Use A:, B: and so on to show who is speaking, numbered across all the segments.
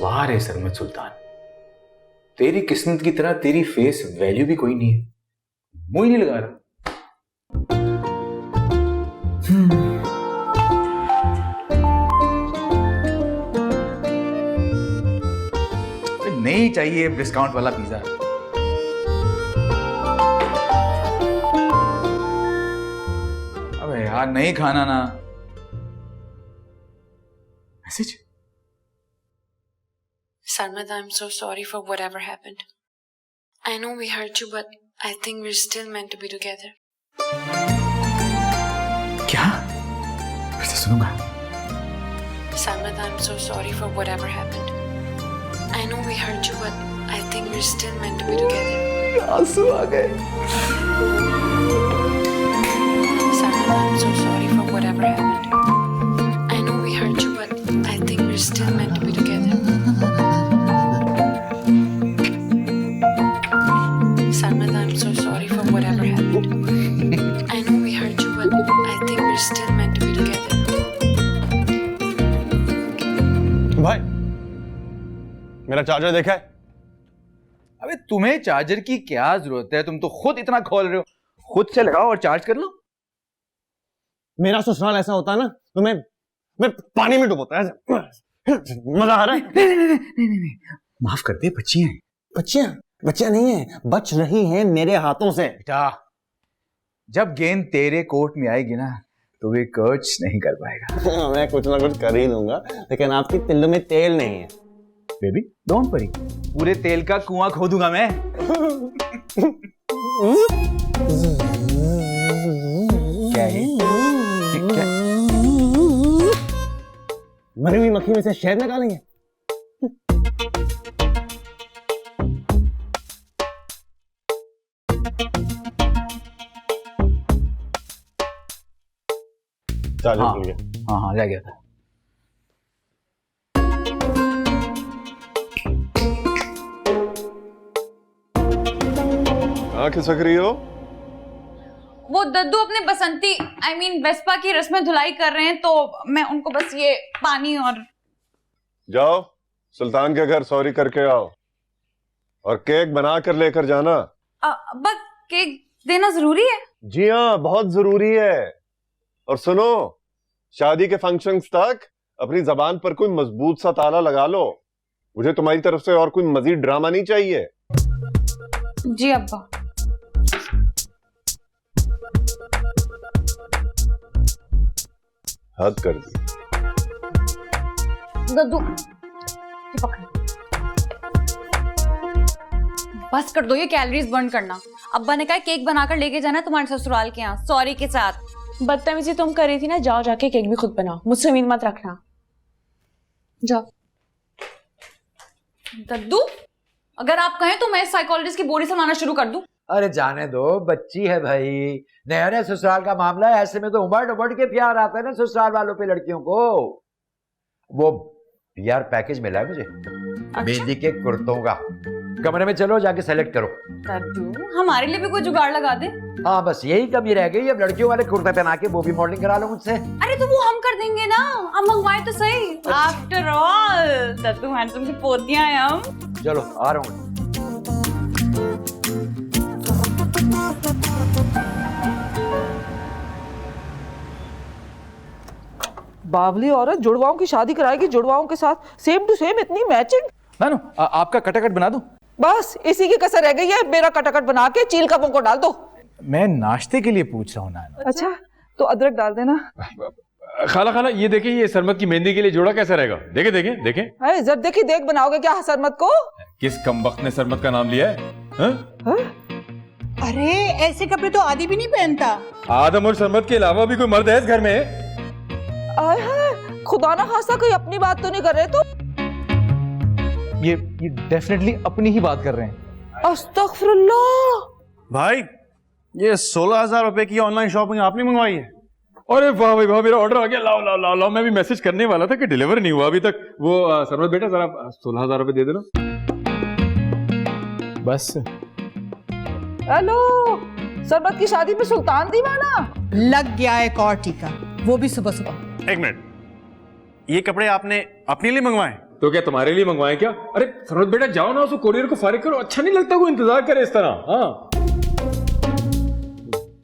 A: वाह रे सरमत सुल्तान, तेरी किस्मत की तरह तेरी फेस वैल्यू भी कोई नहीं है। मुंह ही नहीं लगा रहा। नहीं चाहिए डिस्काउंट वाला पिज्जा। अबे यार नहीं खाना ना। Message.
B: Sarmad, I'm so sorry for whatever happened. I know we hurt you, but I think we're still meant to be together.
A: क्या? फिर से सुनूंगा।
B: Sarmad, I'm so sorry for whatever happened. I know we hurt you, but I think we're still meant to be together.
A: आंसू आ गए।
B: Sarmad, I'm so sorry for whatever happened. I know we hurt you, but I think we're still meant to be together. Sarmad, I'm so sorry for whatever happened. I know we hurt you, but I think we're still meant to be together.
C: भाई मेरा charger देखा है?
A: अबे तुम्हें charger की क्या जरूरत है? तुम तो खुद इतना खोल रहे हो। खुद से लगाओ और चार्ज कर लो।
C: मेरा ससुराल ऐसा होता है ना तो मैं पानी में डुबोता है। मजा आ रहा है?
A: नहीं, माफ कर दे, बच्चियां हैं।
C: बच्चियां नहीं है, बच रही हैं मेरे हाथों से।
A: बेटा, जब गेंद तेरे कोर्ट में आएगी ना तो वे कोच नहीं कर पाएगा।
C: मैं कुछ ना कुछ कर ही लूंगा, लेकिन आपकी तिल्लू में तेल नहीं है।
A: बेबी डोंट वरी, पूरे तेल का कुआं खोदूंगा मैं। क्या है? क्या?
C: मरी हुई मक्खी में से शहद निकालेंगे? चार्जर भूल गया।
A: हाँ रह गया था।
D: खिसक रही हो?
E: वो दद्दू अपने बसंती वेस्पा की रस्में धुलाई कर रहे हैं, तो मैं उनको बस ये पानी और
D: जाओ सुल्तान के घर सॉरी करके आओ और केक बना कर लेकर जाना।
E: अब्बा केक देना जरूरी है?
D: जी हाँ, बहुत जरूरी है। और सुनो, शादी के फंक्शंस तक अपनी जबान पर कोई मजबूत सा ताला लगा लो। मुझे तुम्हारी तरफ से और कोई मजीद ड्रामा नहीं चाहिए।
E: जी अब्बा।
D: हद कर दी।
E: दद्दू बस कर दो ये कैलोरीज बर्न करना। अब्बा ने कहा केक बनाकर लेके जाना तुम्हारे ससुराल के यहाँ सॉरी के साथ।
F: बदतमीजी तुम कर रही थी ना, जाओ जाके केक भी खुद बनाओ, मुझसे उम्मीद मत रखना। जाओ।
E: दद्दू अगर आप कहें तो मैं साइकोलॉजिस्ट की बोरी संभालना शुरू कर दूं।
G: अरे जाने दो, बच्ची है भाई, नया नया ससुराल का मामला है, ऐसे में तो उमड़ उमड़ के प्यार आता है ना ससुराल वालों पे लड़कियों को। वो पीआर पैकेज मिला है मुझे।
E: अच्छा?
G: मेहंदी के कुर्तों का। कमरे में चलो, जाके सेलेक्ट करो।
E: दद्दू हमारे लिए भी कोई जुगाड़ लगा दे।
G: हाँ बस यही कमी रह गई, अब लड़कियों वाले कुर्ता पहना के वो भी मॉडलिंग करा लो मुझसे।
E: अरे तो वो हम कर देंगे ना, आप मंगवाए तो सही। आफ्टर ऑल दद्दू हैंडसम की पोतियां हैं हम।
G: चलो आ रहा हूँ।
H: बावली औरत जुड़वाओं की शादी कराएगी जुड़वाओं के साथ, सेम टू सेम, इतनी मैचिंग।
A: नानू आपका कटाकट बना दूं?
H: बस इसी की कसर रह गई है, मेरा कटाकट बना के चील कपों को डाल दो।
A: मैं नाश्ते के लिए पूछ रहा हूँ नानू।
H: अच्छा तो अदरक डाल देना।
I: खाला ये देखिए, ये सरमत की मेहंदी के लिए जोड़ा कैसा रहेगा? देखे
H: जब देखी देख बनाओगे क्या सरमत को?
I: किस कमबख्त ने सरमत का नाम लिया है?
J: अरे ऐसे कपड़े तो आदि भी नहीं पहनता।
I: आदम और सरमत के अलावा भी कोई मर्द है इस घर में?
H: खुदा ना खासा कोई अपनी बात तो नहीं कर रहे? तो
A: ये डेफिनेटली अपनी ही बात कर रहे हैं।
H: अस्तगफिरुल्लाह।
C: भाई ये 16,000 रुपए की ऑनलाइन शॉपिंग आपने मंगवाई है?
I: अरे वाह भाई वाह, मेरा ऑर्डर आ गया। लाओ। मैं भी मैसेज करने वाला था कि डिलीवर नहीं हुआ अभी तक। वो सरमत बेटा जरा 16,000 रुपए दे देना बस।
H: हेलो, सरमत की शादी पे सुल्तान दीवाना
J: लग गया एक और टीका, वो भी सुबह सुबह।
C: एक मिनट, ये कपड़े आपने अपने लिए मंगवाए?
I: तो क्या तुम्हारे लिए मंगवाएं क्या? अरे सरोज बेटा जाओ ना, उसको कोरियर को फारिग करो, अच्छा नहीं लगता कोई इंतजार करे इस तरह। हाँ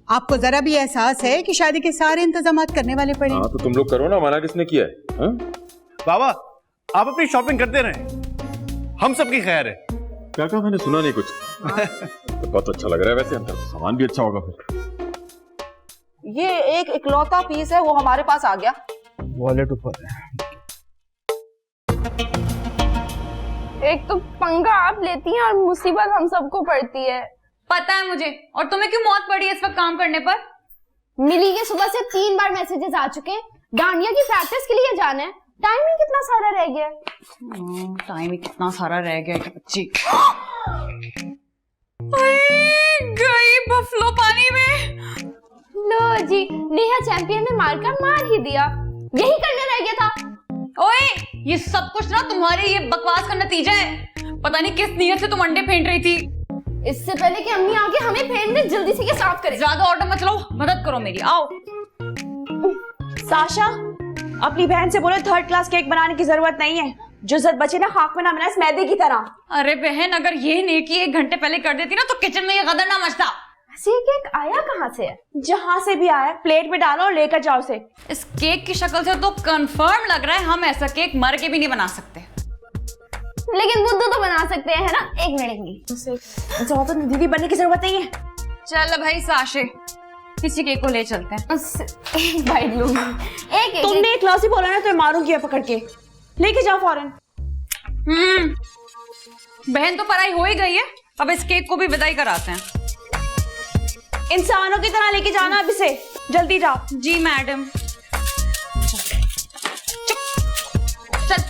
J: आपको जरा भी एहसास है कि शादी के सारे इंतजाम करने वाले पड़े?
I: हाँ तो तुम लोग करो ना, मना किसने किया है? हाँ?
C: बाबा आप अपनी शॉपिंग करते रहें, हम सबकी खैर है।
I: क्या कहा मैंने? सुना नहीं कुछ। तो बहुत अच्छा लग रहा है वैसे, अंदर सामान भी अच्छा होगा फिर।
H: ये एक इकलौता पीस है, वो हमारे पास आ गया।
C: वॉलेट ऊपर है।
E: एक तो पंगा आप लेती हैं और मुसीबत हम सबको पड़ती है।
K: पता है मुझे, और तुम्हें क्यों मौत पड़ी है इस वक्त काम करने पर?
E: मिली के सुबह से 3 बार मैसेजेस आ चुके हैं, डांडिया की प्रैक्टिस के लिए जाना है, टाइम ही कितना सारा रह गया।
K: टाइम ही कितना सारा रह गया कि बच्ची गई बफलो पानी में।
E: लो जी, नेहा चैंपियन ने मार ही दिया, यही करने रह गया था।
K: ओए ये सब कुछ ना तुम्हारी ये बकवास का नतीजा है। पता नहीं किस नीयत से तुम अंडे फेंट रही थी।
E: इससे पहले कि अम्मी आके हमें फेंट दे, जल्दी से ये साफ करें।
K: ज्यादा ऑर्डर मत लो, मदद करो मेरी, आओ।
F: साशा अपनी बहन से बोले 3rd क्लास केक बनाने की जरूरत नहीं है, जो जद बचे ना खाक में ना मिला इस मैदे की तरह।
K: अरे बहन, अगर ये नेकी 1 घंटे पहले कर देती ना तो किचन में ये गदर ना मचता।
E: ऐसे केक आया कहाँ से है?
F: जहां से भी आया प्लेट में डालो और लेकर जाओ से।
K: इस केक की शक्ल से तो कंफर्म लग रहा है हम ऐसा केक मर के भी नहीं बना सकते।
E: लेकिन बुद्धू तो बना सकते हैं ना। 1 मिनट
F: ज्यादा दीदी बनने की जरूरत नहीं है।
K: चल भाई साशे, किसी केक को ले चलते हैं।
E: एक बाइट लूंगी। एक
F: तुमने एक क्लास ही बोला ना तो मारूंगी पकड़ के, लेके जाओ फौरन।
K: बहन तो पढ़ाई हो ही गई है, अब इस केक को भी विदाई कराते हैं।
F: इंसानों की तरह लेके जाना अब इसे, जल्दी जाओ।
K: जी मैडम। चल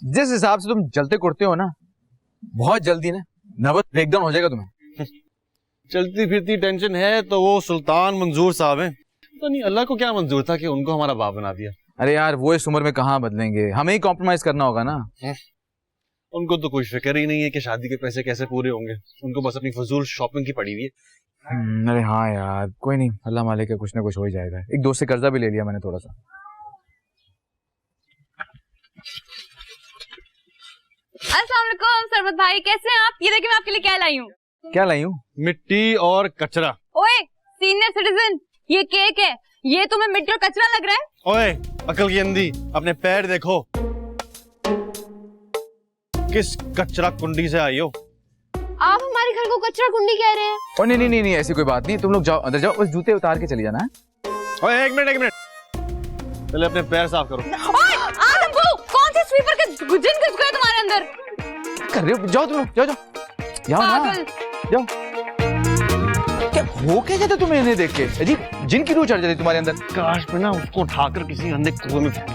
A: जिस हिसाब से तुम जलते कुड़ते हो ना, बहुत जल्दी ना नवत ब्रेकडाउन हो जाएगा तुम्हें।
C: चलती फिरती टेंशन है तो वो सुल्तान मंजूर साहब हैं। तो नहीं, अल्लाह को क्या मंजूर था कि उनको हमारा बाप बना दिया।
A: अरे यार वो इस उम्र में कहाँ बदलेंगे, हमें ही कॉम्प्रोमाइज करना होगा ना।
C: उनको तो कोई फिक्र ही नहीं है कि शादी के पैसे कैसे पूरे होंगे, उनको बस अपनी फजूल शॉपिंग की पड़ी हुई है।
A: अरे हाँ यार, कोई नहीं, अल्लाह मालिक का कुछ ना कुछ हो ही जाएगा। एक दोस्त से कर्जा भी ले लिया मैंने थोड़ा सा।
K: अस्सलाम वालेकुम सरबत भाई, कैसे हैं आप? ये देखिए मैं आपके लिए क्या लाई हूँ।
A: क्या लाई हूँ?
C: मिट्टी और कचरा।
K: ओए सीनियर सिटीजन, ये केक है, ये तुम्हें मिट्टी और कचरा लग रहा है?
C: ओए अकल की अंधी, अपने पैर देखो, किस कचरा कुंडी से आई हो?
E: आप हमारे घर को कचरा कुंडी कह रहे हैं?
A: ओ नहीं नहीं नहीं नहीं, ऐसी कोई बात नहीं, तुम लोग जाओ अंदर जाओ, बस जूते उतार के चली जाना।
C: ओए एक मिनट, पहले अपने पैर साफ करो।
K: ओए आदमखोर, कौन सी स्वीपर के जिन घुस गए तुम्हारे अंदर?
A: कर रहे हो? जाओ तुम लोग, जाओ जाओ जाओ ना, जाओ। क्या हो क्या जाता तुम्हें इन्हें देख के? अजीब जिन की रूह चढ़ जाती तुम्हारे अंदर।
C: काश में ना उसको उठाकर किसी अंधे कुएं में फेंक।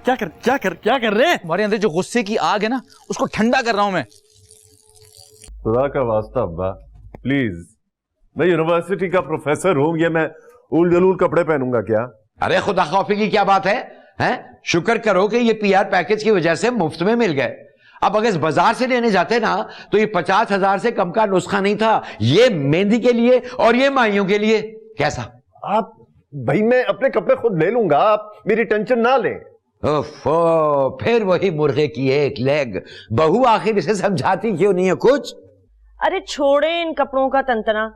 C: क्या कर रहे हैं?
A: तुम्हारे अंदर जो गुस्से की आग है ना, उसको ठंडा कर रहा हूं मैं।
D: खुदा का वास्ता अब्बा प्लीज, मैं यूनिवर्सिटी का प्रोफेसर हूं, ये मैं उल जलूल कपड़े पहनूंगा क्या?
G: अरे खुदा खौफी की क्या बात है? हैं? शुक्र करो कि ये पीआर पैकेज की वजह से मुफ्त में मिल गए। अब अगर इस बाजार से लेने जाते ना तो ये 50,000 से कम का नुस्खा नहीं था, ये मेहंदी के लिए और ये माइयों के लिए। कैसा?
D: आप भाई, मैं अपने कपड़े खुद ले लूंगा, आप मेरी टेंशन ना लें।
G: ओफो, फिर वही मुर्गे की एक लेग। बहू आखिर इसे समझाती क्यों नहीं है कुछ?
F: अरे छोड़े इन कपड़ों का तंतना,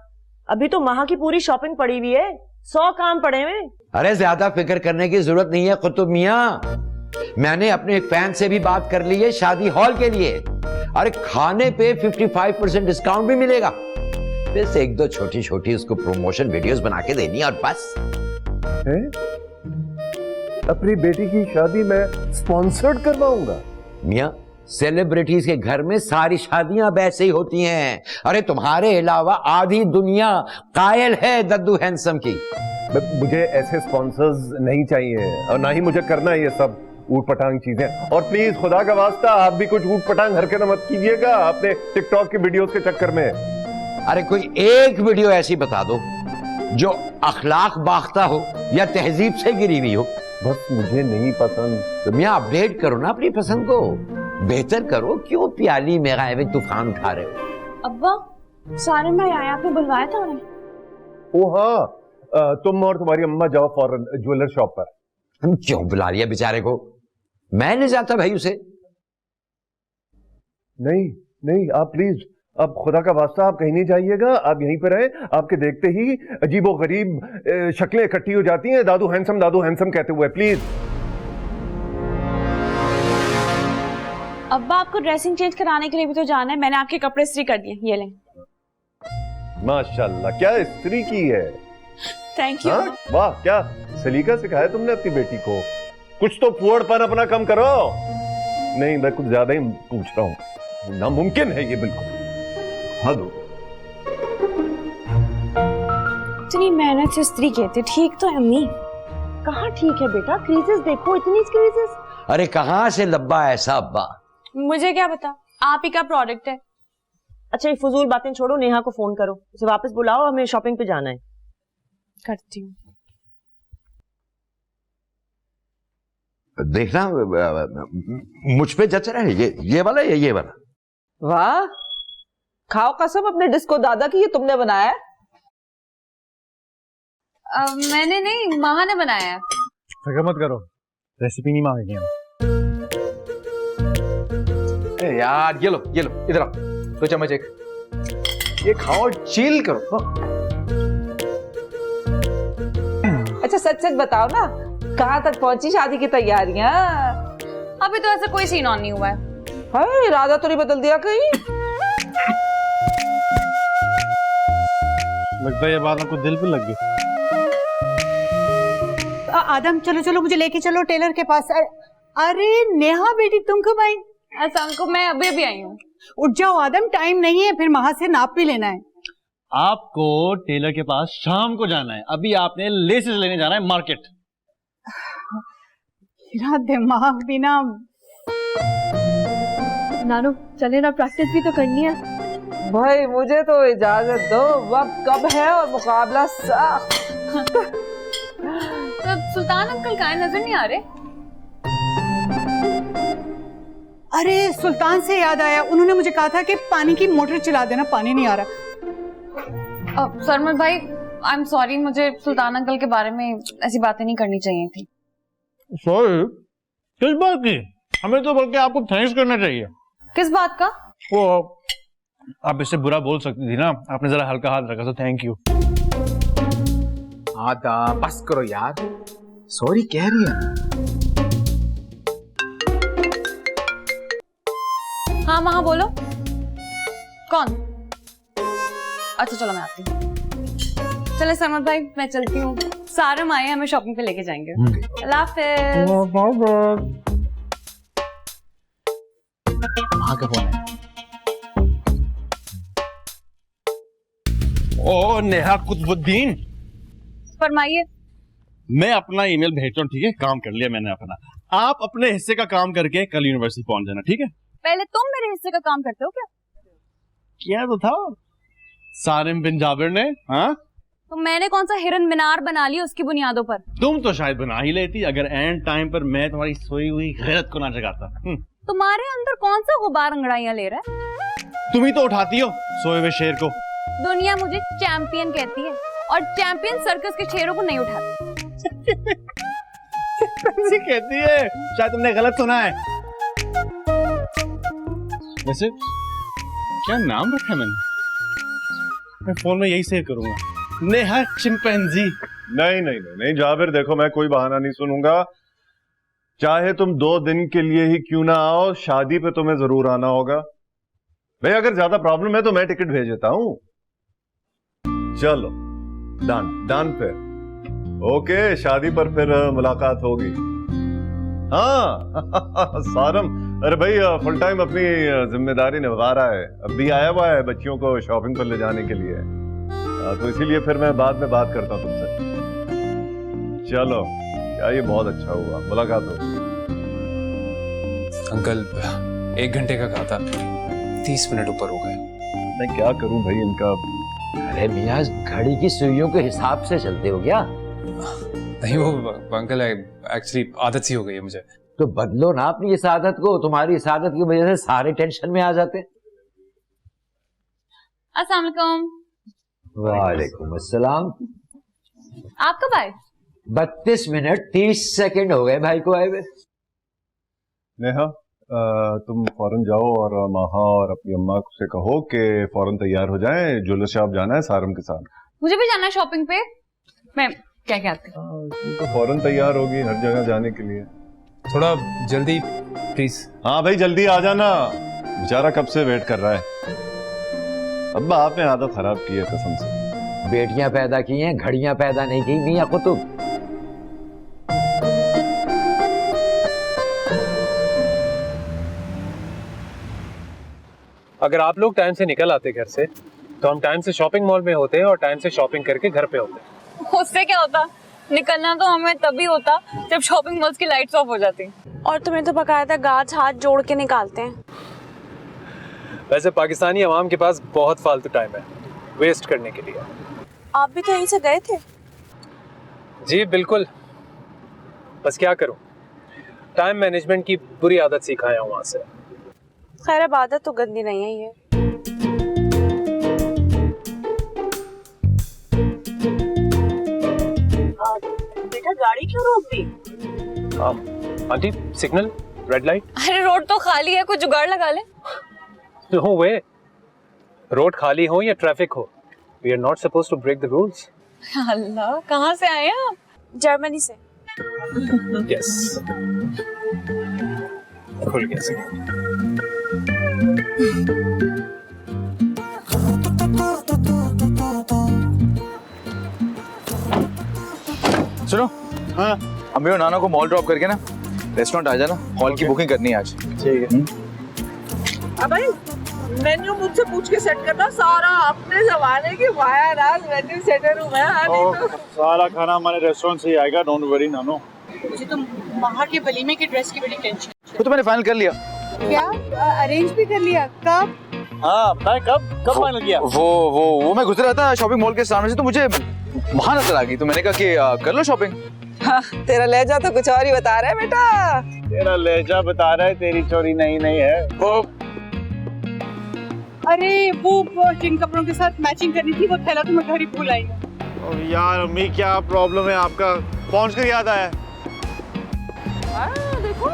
F: अभी तो माह की पूरी शॉपिंग पड़ी हुई है, 100 काम पड़े हुए।
G: अरे ज्यादा फिक्र करने की जरूरत नहीं है कुतुब मियां, मैंने अपने एक फैन से भी बात कर ली है शादी हॉल के लिए। अरे खाने पे 55% डिस्काउंट भी मिलेगा। बस 1-2 छोटी उसको प्रमोशन वीडियोस बना के देनी और बस।
D: है? अपनी बेटी की शादी मैं स्पॉन्सर्ड करवाऊंगा?
G: मियां, सेलिब्रिटीज के घर में सारी शादियां अब ऐसे ही होती हैं। अरे तुम्हारे अलावा आधी दुनिया कायल है दद्दू हैंडसम की।
D: मुझे ऐसे स्पॉन्सर्स नहीं चाहिए और ना ही मुझे करना है ये सब ऊट पटांग चीजें। और प्लीज खुदा का वास्ता आप भी कुछ ऊट पटांग हरकत मत कीजिएगा अपने टिकटॉक के वीडियोस के चक्कर में।
G: अरे कोई एक वीडियो ऐसी बता दो जो अखलाक बाख्ता हो या तहजीब से गिरी हुई हो।
D: बस मुझे नहीं पसंद।
G: तो मियाँ अपडेट करो ना अपनी पसंद को, बेहतर करो। क्यों प्याली में गायब तूफान उठा रहे हो?
E: अब्बा सारिम भाई आए, आपने बुलवाया था उन्हें?
D: ओ हाँ, तुम और तुम्हारी अम्मा जाओ फौरन ज्वेलर शॉप पर।
G: हम क्यों बुला लिया बेचारे को? मैं ले जाता भाई उसे।
D: नहीं नहीं, आप प्लीज, अब खुदा का वास्ता आप कहीं नहीं जाइएगा, आप यहीं पर रहे। आपके देखते ही अजीबो गरीब शक्लें इकट्ठी हो जाती हैं, दादू हैंडसम कहते हुए। प्लीज।
E: अब्बा आपको ड्रेसिंग चेंज कराने के लिए भी तो जाना है, मैंने आपके कपड़े इस्त्री कर दिए, ये लें।
D: माशाल्लाह, क्या इस्त्री की है।
E: Thank you.
D: हाँ? वाह, क्या सलीका सिखाया तुमने अपनी बेटी को। कुछ तो फुअड़पन अपना कम करो। नहीं, मैं कुछ ज्यादा ही पूछ रहा हूँ, नामुमकिन है ये बिल्कुल। हद हो।
E: इतनी मेहनत से इस्त्री कहते, ठीक तो है अम्मी?
F: कहाँ ठीक है बेटा, क्रीजेस देखो, इतनी क्रीजेस।
G: अरे कहाँ से लब्बा ऐसा अब्बा?
E: मुझे क्या पता, आप ही का प्रोडक्ट है।
F: अच्छा ये फजूल बातें छोड़ो, नेहा को फोन करो, उसे वापस बुलाओ, हमें शॉपिंग पे जाना है।
E: करती हूँ।
G: देखना मुझ पे जच रहा है ये वाला या ये वाला?
H: वाह, खाओ कसम अपने डिस्को दादा की, ये तुमने बनाया है?
E: मैंने नहीं, माँ ने बनाया है।
C: फिक्र मत करो, रेसिपी नहीं मांगेंगे हम।
A: यार ये लो इधर आओ, दो चम्मच एक, ये खाओ, चिल करो।
H: अच्छा सच सच बताओ ना, कहाँ तक पहुंची शादी की तैयारियां?
E: अभी तो ऐसा कोई सीन ऑन नहीं हुआ है।
H: हाय, इरादा तो नहीं बदल दिया कहीं?
C: लगता है ये बात आपको दिल पे लग गई।
J: आदम चलो चलो, मुझे लेके चलो टेलर के पास। अरे नेहा बेटी, तुम कब आई?
E: शाम को मैं अभी आई हूँ।
J: उठ जाओ आदम, टाइम नहीं है, फिर वहां से नाप भी लेना है।
C: आपको टेलर के पास शाम को जाना है, अभी आपने लेसेस लेने जाना है मार्केट।
J: मेरा दिमाग भी ना।
K: नानू चले ना, प्रैक्टिस भी तो करनी है।
H: भाई मुझे तो इजाजत दो, वक्त कब है और मुकाबला सख्त।
E: तो सुल्तान अंकल कहाँ नजर नहीं आ रहे?
J: अरे सुल्तान से याद आया, उन्होंने मुझे कहा था कि पानी की मोटर चला देना, पानी नहीं आ रहा।
E: सरमद भाई आई एम सॉरी, मुझे सुल्तान अंकल के बारे में ऐसी बातें नहीं करनी चाहिए थी।
C: सॉरी? किस बात की? हमें तो बल्कि आपको थैंक्स करना चाहिए।
E: किस बात का?
C: वो आप इससे बुरा बोल सकती थी ना, आपने जरा हल्का हाथ रखा, तो थैंक यू।
A: आदम बस करो यार, सॉरी कह रही है।
E: हाँ माँ बोलो। कौन? अच्छा चलो मैं आती हूँ। चले सरमद भाई, मैं चलती हूँ, सारे आए हमें शॉपिंग पे लेके जाएंगे। अल्लाह हाफिज।
A: वहां का फोन है।
C: ओ नेहा कुतुबुद्दीन,
E: फरमाइए।
C: मैं अपना ईमेल भेजता हूँ, ठीक है? काम कर लिया मैंने अपना। आप अपने हिस्से का काम करके कल यूनिवर्सिटी पहुंच जाना, ठीक है?
E: पहले तुम मेरे हिस्से का काम करते हो क्या?
C: क्या तो था सारिम बिन जाबिर ने। हाँ,
E: तो मैंने कौन सा हिरन मीनार बना लिया उसकी बुनियादों पर?
C: तुम तो शायद बना ही लेती अगर एंड टाइम पर मैं तुम्हारी सोई हुई गैरत को ना जगाता।
E: तुम्हारे अंदर कौन सा गुबार अंगड़ाइयां ले रहा है?
C: तुम ही तो उठाती हो सोए हुए शेर को।
E: दुनिया मुझे चैंपियन कहती है और चैंपियन सर्कस के शेरों को नहीं उठाती।
C: कहती है, शायद तुमने गलत सुना है। वैसे क्या नाम रखा है मैंने? मैं फोन में यही सेव करूंगा, नेहा चिंपैंजी।
D: नहीं नहीं नहीं नहीं जाबिर, देखो मैं कोई बहाना नहीं सुनूंगा। चाहे तुम 2 दिन के लिए ही क्यों ना आओ, शादी पे तुम्हें जरूर आना होगा। भाई अगर ज्यादा प्रॉब्लम है तो मैं टिकट भेज देता हूं। चलो डन डन, फिर ओके, शादी पर फिर मुलाकात होगी। हाँ सारम, अरे भाई फुल टाइम अपनी जिम्मेदारी निभा रहा है, अब भी आया हुआ है बच्चियों को शॉपिंग पर ले जाने के लिए। तो इसीलिए फिर मैं बाद में बात करता हूं तुमसे। चलो क्या, ये बहुत अच्छा हुआ, मुलाकात हो।
L: अंकल 1 घंटे का कहा था, 30 मिनट ऊपर हो गए।
D: मैं क्या करूं भाई, इनका
G: अरे मियाँ, घड़ी की सुइयों के हिसाब से चलते हो क्या?
I: नहीं वो अंकल एक्चुअली आदत सी हो गई है मुझे।
G: तो बदलो ना अपनी इस आदत को। तुम्हारी इस आदत की वजह से सारे टेंशन में आ जाते हैं।
K: अस्सलाम वालेकुम।
G: वालेकुम अस्सलाम।
K: आप कब आए?
G: 32 मिनट 30 सेकंड हो गए भाई को आए हुए।
D: नेहा, तुम फौरन जाओ और माहा और अपनी अम्मा से कहो कि फौरन तैयार हो जाएं, ज्वेलर शॉप जाना है सारम के साथ।
K: मुझे भी जाना है शॉपिंग पे। मैं क्या कहती हूँ?
D: तुम तो फौरन तैयार होगी हर जगह जाने के लिए।
I: थोड़ा जल्दी प्लीज।
D: हाँ भाई जल्दी आ जाना, बेचारा कब से वेट कर रहा है। अब्बा आपने आदत खराब की है कसम से।
G: बेटियां पैदा की हैं, घड़ियां पैदा नहीं की मियां कुतुब।
C: अगर आप लोग टाइम से निकल आते घर से तो हम टाइम से शॉपिंग मॉल में होते और टाइम से शॉपिंग करके घर पे होते।
K: उससे क्या होता? निकलना तो हमें तभी होता जब शॉपिंग मॉल्स की लाइट्स ऑफ हो जाती।
E: और तुम्हें तो बकायदा गाज हाथ जोड़ के निकालते हैं।
C: वैसे पाकिस्तानी अवाम के पास बहुत फालतू टाइम है वेस्ट करने के लिए।
E: आप भी तो यहीं से गए थे।
C: जी बिल्कुल, बस क्या करूं, टाइम मैनेजमेंट की बुरी आदत सिखाया हूं वहां से।
E: खैर अब आदत तो गंदी नहीं है ये।
F: बेटा गाड़ी क्यों रोक दी?
C: Aunty signal red light.
K: अरे रोड तो खाली है, कुछ जुगाड़ लगा ले।
C: नो वे, रोड खाली हो या ट्रैफिक हो, we are not supposed to break the rules.
K: Allah, कहाँ से आए हैं आप?
E: जर्मनी से।
C: यस, खुल गया सिग्नल।
A: सुनो, हाँ अम्मी और नाना को मॉल ड्रॉप करके ना रेस्टोरेंट आ जाना, हॉल की बुकिंग करनी है आज।
C: ठीक है।
H: अब मेन्यू मुझसे पूछ के सेट करना सारा। अपने जमाने की वाया राज मेन्यू सेटर हूँ मैं। तो
C: सारा खाना हमारे रेस्टोरेंट से ही आएगा, डोंट वरी नानो।
J: मुझे तो माहा के वलीमे की ड्रेस की बड़ी टेंशन।
A: तो मैंने फाइनल कर लिया।
J: क्या अरेंज भी कर लिया? कब?
C: हाँ मैं कब फाइनल किया?
A: वो मैं गुजरा था शॉपिंग मॉल के सामने से, तो मुझे वहां नजर आ गई, तो मैंने कहा कि कर लो शॉपिंग।
H: हाँ, तेरा लहजा तो कुछ और ही बता रहा है बेटा।
C: तेरा लहजा बता रहा है, तेरी चोरी नहीं है।
J: अरे वो जिन कपड़ों के साथ मैचिंग करनी थी वो थैला तो मैं घर ही भूल आई हूँ।
C: और यार अम्मी क्या प्रॉब्लम है आपका? पहुंच कर याद आया।
H: देखो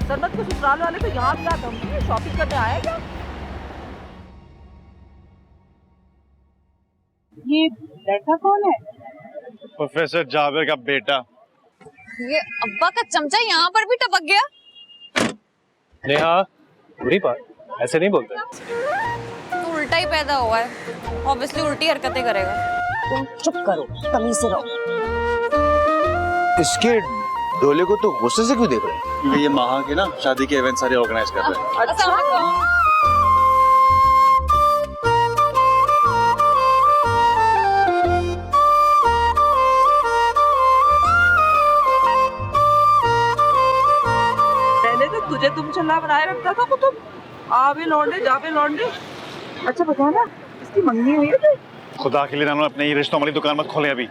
H: सरमत के ससुराल वाले तो यहाँ भी आते होंगे, शॉपिंग करने आए क्या?
J: ये लड़का कौन है?
C: प्रोफेसर जाबिर का बेटा।
K: ये अब्बा का चमचा यहाँ पर भी टपक गया।
C: नेहा बुरी बात, ऐसे नहीं बोलते।
K: तो उल्टा ही पैदा हुआ है, ऑब्वियसली उल्टी हरकतें करेगा।
F: तुम चुप करो, तमीज से रहो।
A: इसके डोले को तो गुस्से से क्यों देख रहे हो?
C: क्योंकि ये माहा के ना शादी के इवेंट सारे ऑर्गेनाइज कर रहे हैं।
K: अच्छा।
H: तुझे तुम चल्ला बनाए रखता था कुतुब। आवे लौंडे जावे लौंडे। अच्छा बता ना, इसकी मंगनी हुई है तो?
C: खुदा के लिए नानो अपने ये रिश्तों वाली दुकान मत खोले अभी।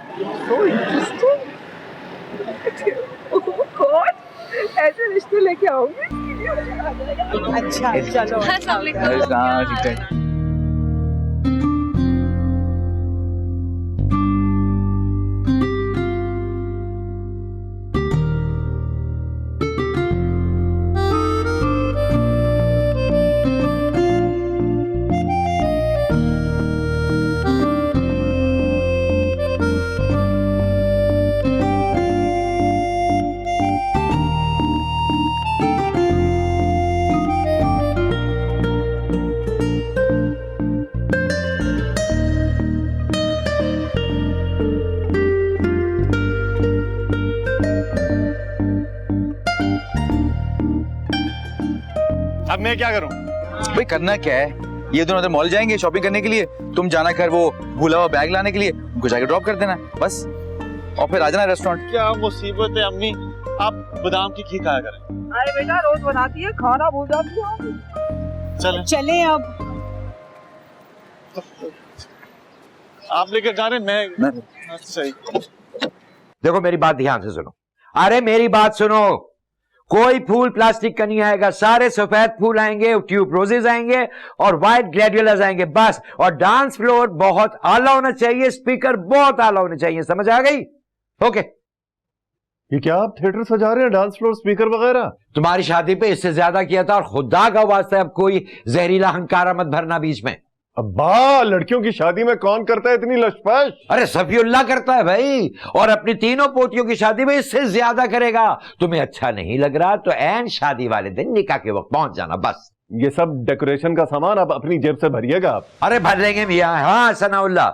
H: ऐसे रिश्ते लेके आओगे?
J: अच्छा चलो।
K: अस्सलाम वालेकुम।
C: अब मैं क्या करूं?
A: भाई करना क्या है, ये दोनों मॉल जाएंगे शॉपिंग करने के लिए, तुम जाना कर वो भूला हुआ बैग लाने के लिए, उनको जाके ड्रॉप कर देना बस, और फिर आ जाना रेस्टोरेंट।
C: क्या मुसीबत है अम्मी, आप बादाम की खीर खाया करें।
H: अरे बेटा रोज बनाती है, खाना भूल जाती है।
C: चलें।
J: चले अब।
C: आप लेकर जा रहे हैं मैं सही।
G: देखो मेरी बात ध्यान से सुनो, अरे मेरी बात सुनो, कोई फूल प्लास्टिक का नहीं आएगा, सारे सफेद फूल आएंगे, ट्यूब रोजेज आएंगे और व्हाइट ग्लैडियोलस आएंगे बस। और डांस फ्लोर बहुत आला होना चाहिए, स्पीकर बहुत आला होने चाहिए, समझ आ गई? ओके।
D: ये क्या आप थिएटर सजा रहे हैं, डांस फ्लोर स्पीकर वगैरह?
G: तुम्हारी शादी पे इससे ज्यादा किया था, और खुदा का वास्ता अब कोई जहरीला हंकारा मत भरना बीच में।
D: अब्बा, लड़कियों की शादी में कौन करता है इतनी लशपश?
G: अरे सफीउल्लाह करता है भाई, और अपनी तीनों पोतियों की शादी में इससे ज्यादा करेगा। तुम्हें अच्छा नहीं लग रहा तो ऐन शादी वाले दिन निकाह के वक्त पहुंच जाना बस।
D: ये सब डेकोरेशन का सामान आप अपनी जेब से भरिएगा आप।
G: अरे भर लेंगे मियां। हाँ सनाउल्लाह।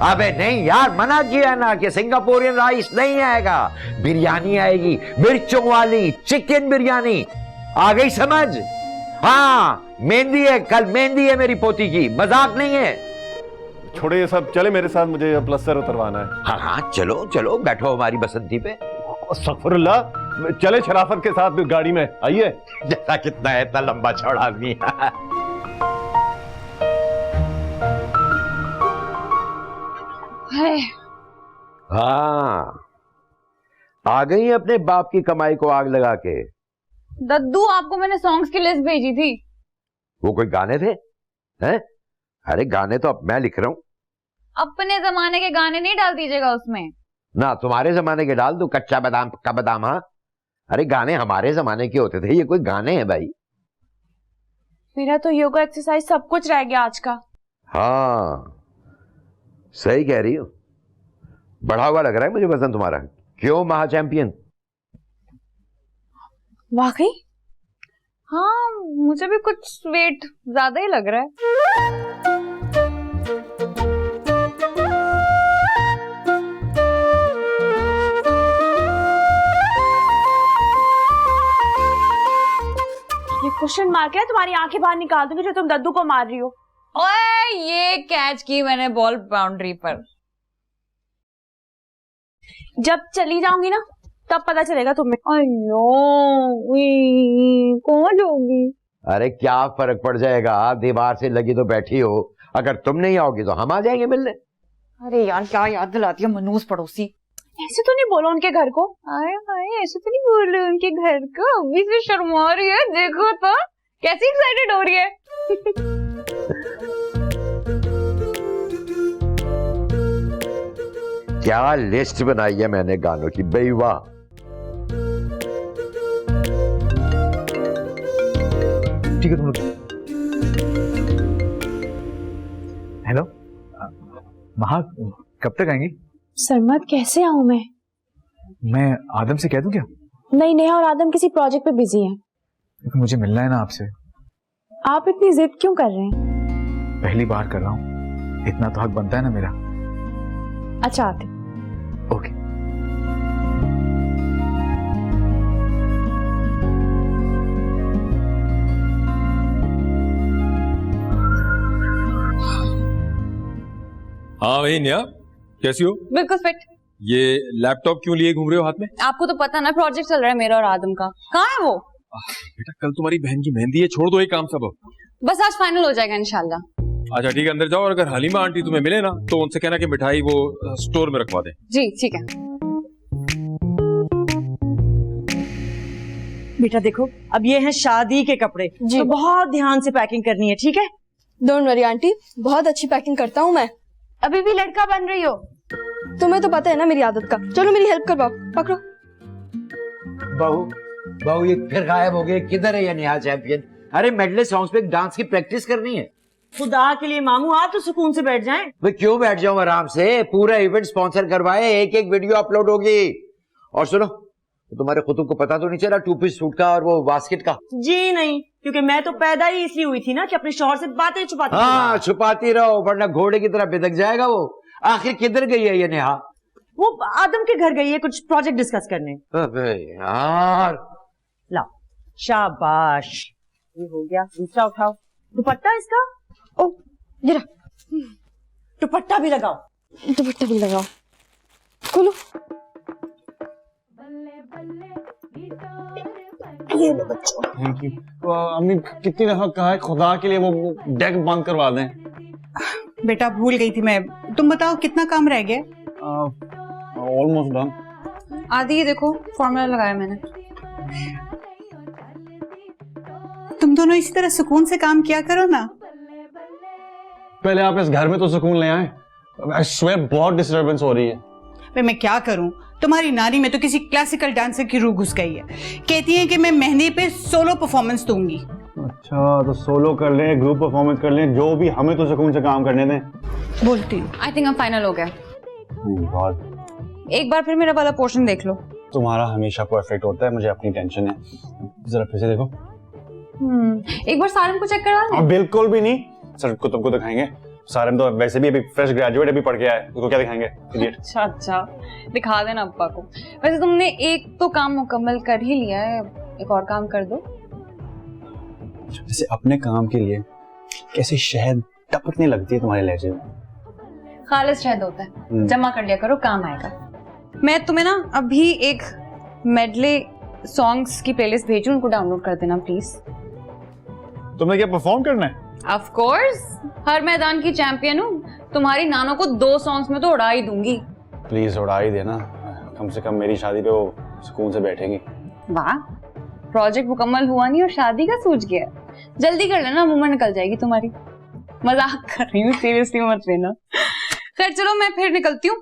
G: अबे नहीं यार, मना किया ना कि सिंगापुरियन राइस नहीं आएगा, बिरयानी आएगी, मिर्चों वाली चिकन बिरयानी। आ गई समझ? हाँ, मेहंदी है, कल मेहंदी है मेरी पोती की, मजाक नहीं है।
D: छोड़े ये सब, चले मेरे साथ, मुझे प्लस्तर उतरवाना है।
G: हाँ हाँ चलो चलो, बैठो हमारी बसंती पे।
D: अस्तगफुरुल्लाह, चले शराफत के साथ गाड़ी में, आइए।
G: जैसा कितना है, इतना लंबा चौड़ा आदमी। हाँ, आ गई अपने बाप की कमाई को आग लगा के।
K: दद्दू, आपको मैंने सॉन्ग्स की लिस्ट भेजी थी।
G: वो कोई गाने थे? हैं? अरे गाने तो अब मैं लिख रहा हूं।
K: अपने जमाने के गाने नहीं डाल दीजिएगा उसमें।
G: ना तुम्हारे जमाने के डाल दो, कच्चा बादाम पक्का बादाम। हाँ, अरे गाने हमारे जमाने के होते थे, ये कोई गाने हैं भाई?
E: मेरा तो योगा एक्सरसाइज सब कुछ रह गया आज का।
G: हाँ सही कह रही हो, बढ़ा हुआ लग रहा है मुझे वजन तुम्हारा। क्यों महा चैंपियन?
E: वाकई?
K: हाँ, मुझे भी कुछ वेट ज्यादा ही लग रहा है।
E: ये क्वेश्चन मार्क है, तुम्हारी आंखें बाहर निकाल दूंगी जो तुम दद्दू को मार रही हो।
K: ओए, ये कैच की मैंने बॉल बाउंड्री पर।
E: जब चली जाऊंगी ना तब पता चलेगा तुम्हें।
K: अयो, कौन होगी?
G: अरे क्या फर्क पड़ जाएगा, दीवार से लगी तो बैठी हो, अगर तुम नहीं आओगी तो हम आ जाएंगे मिलने।
K: अरे यार, क्या याद दिलाती है मनूस पड़ोसी।
E: ऐसे तो नहीं बोलो उनके घर को।
K: आए हाय, ऐसे तो नहीं बोल रहे उनके घर को। अभी से शर्मा रही है, देखो तो कैसी एक्साइटेड हो रही है।
G: क्या लिस्ट बनाई है मैंने गानों की, बेवाह।
A: ठीक है तुम लोग। हेलो महा, कब तक आएंगी?
E: सरमत, कैसे आऊं
A: मैं आदम से कह दूं क्या?
E: नहीं, नेहा और आदम किसी प्रोजेक्ट पे बिजी हैं।
A: क्योंकि मुझे मिलना है ना आपसे।
E: आप इतनी जिद क्यों कर रहे हैं?
A: पहली बार कर रहा हूँ, इतना तो हक बनता है ना मेरा।
E: अच्छा आते।
A: ओके।
I: हाँ भाई निया, कैसी हो?
K: बिल्कुल फिट।
I: ये लैपटॉप क्यों लिए घूम रहे हो हाथ में?
K: आपको तो पता ना, प्रोजेक्ट चल रहा है मेरा और आदम का। कहाँ है वो?
I: बेटा कल तुम्हारी बहन की मेहंदी है, छोड़ दो ये काम सब।
K: बस आज फाइनल हो जाएगा इंशाल्लाह।
I: अच्छा ठीक है, अंदर जाओ, और अगर हलीमा आंटी तुम्हें मिले ना तो उनसे कहना कि मिठाई वो स्टोर में रखवा दें।
K: जी ठीक है।
F: बेटा देखो, अब ये हैं शादी के कपड़े, तो बहुत ध्यान से पैकिंग करनी है, ठीक है?
L: डोंट वरी आंटी, बहुत अच्छी पैकिंग करता हूँ मैं।
E: अभी भी लड़का बन रही हो?
L: तुम्हें तो पता है ना मेरी आदत का। चलो मेरी हेल्प करवाओ, पकड़ो।
G: बहू, बहू ये फिर गायब हो गए, किधर है ये नेहा चैंपियन? अरे मेडले सॉन्ग्स पे डांस की प्रैक्टिस करनी है।
F: खुदा के लिए मामू, आप तो सुकून से बैठ जाएं।
G: मैं क्यों बैठ जाऊं आराम से, पूरा इवेंट स्पॉन्सर करवाए, एक एक वीडियो अपलोड होगी। और सुनो, तुम्हारे खुद को पता तो नहीं चला टू पीस सूट का और वो बास्केट का?
F: जी नहीं, क्योंकि मैं तो पैदा ही इसलिए हुई थी ना कि अपने शौहर से बातें छुपाती।
G: हाँ छुपाती रहो, वरना घोड़े की तरह बिदक जाएगा वो। आखिर किधर गई है ये नेहा?
F: वो आदम के घर गई है कुछ प्रोजेक्ट डिस्कस करने।
G: अबे यार।
F: लाओ, शाबाश, ये हो गया। दूसरा उठाओ, दुपट्टा इसका। ओ जरा, दुपट्टा भी लगाओ।
L: दुपट्टा भी लगाओ, खोलो। ये लो बच्चों।
C: Thank you. अम्मी कितनी दफा कहा है खुदा के लिए वो डेक बंद करवा दें।
J: बेटा भूल गई थी मैं, तुम बताओ कितना काम रह गया?
C: Almost done.
E: आदि ये देखो फॉर्मूला लगाया मैंने।
J: तुम दोनों इसी तरह सुकून से काम किया करो ना।
C: पहले आप इस घर में तो सुकून ले आए। आई स्वेयर बहुत डिस्टरबेंस हो रही है।
J: भाई मैं क्या करूं, तुम्हारी नानी में तो किसी क्लासिकल डांसर की रूह घुस गई है। कहती है कि मैं मेहंदी पे सोलो परफॉर्मेंस दूंगी।
C: अच्छा तो सोलो कर लें, ग्रुप परफॉर्मेंस कर लें, जो भी, हमें तो सुकून से काम करने दें।
J: बोलती हूँ।
E: आई थिंक हम फाइनल हो गया। एक बार फिर मेरा वाला पोर्शन देख लो।
C: तुम्हारा हमेशा परफेक्ट होता है, मुझे अपनी टेंशन है। जरा फिर से देखो।
E: एक बार सारम को चेक करा लें?
C: बिल्कुल भी नहीं सर, कुतुब को दिखाएंगे। सारम तो वैसे भी अभी फ्रेश ग्रेजुएट अभी पढ़ के आया है, उसको क्या दिखाएंगे? इडियट।
E: अच्छा दिखा देना अब्बा को। वैसे तुमने एक तो काम मुकम्मल कर ही लिया है, एक और काम कर दो।
C: जैसे अपने काम के लिए कैसे शहद टपकने लगती है तुम्हारे लहजे में।
E: खालिस शहद होता है, जमा कर लिया करो, काम आएगा। मैं तुम्हें ना अभी एक मेडले सॉन्ग्स की प्लेलिस्ट भेजूं, उनको डाउनलोड कर देना प्लीज।
C: तुमने क्या परफॉर्म करना है?
E: ऑफ कोर्स, हर मैदान की चैंपियन हूँ। तुम्हारी नानों को 2 सॉन्ग्स में तो उड़ा ही दूंगी।
C: प्लीज उड़ा ही देना, कम से कम मेरी शादी पे वो सुकून से बैठेंगी।
E: वाह, प्रोजेक्ट मुकम्मल हुआ नहीं और शादी का सूझ गया। जल्दी कर लेना, मुंह में निकल जाएगी तुम्हारी। मजाक कर रही हूँ, सीरियसली मत लेना। खैर चलो मैं फिर निकलती हूँ,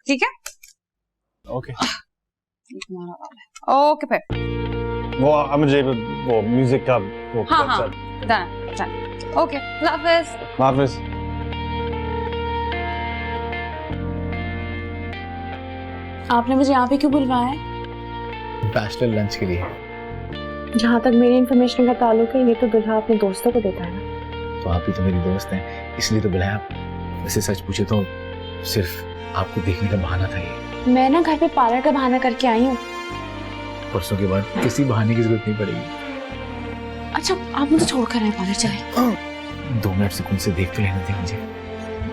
E: ठीक है?
C: ओके
E: ओके फिर
C: वो मुझे वो म्यूजिक का वो
E: हाँ डन ओके, हाफिज।
C: हाफिज।
B: आपने मुझे यहाँ पे क्यों बुलवाया है?
A: बैचलर लंच के लिए।
B: जहाँ तक मेरी इन्फॉर्मेशन का ताल्लुक है, ये तो दुल्हा अपने दोस्तों को देता है ना।
A: तो आप ही तो मेरी दोस्त हैं, इसलिए तो बुलाया। वैसे सच पूछे तो सिर्फ आपको देखने का बहाना था ये।
B: मैं ना घर पे पार्लर का बहाना करके आई हूँ।
A: परसों के बाद किसी बहाने की जरूरत नहीं पड़ेगी।
B: अच्छा आप मुझे छोड़कर आए पार्लर चले।
A: 2 मिनट सुकून से देख तो लेने थे मुझे।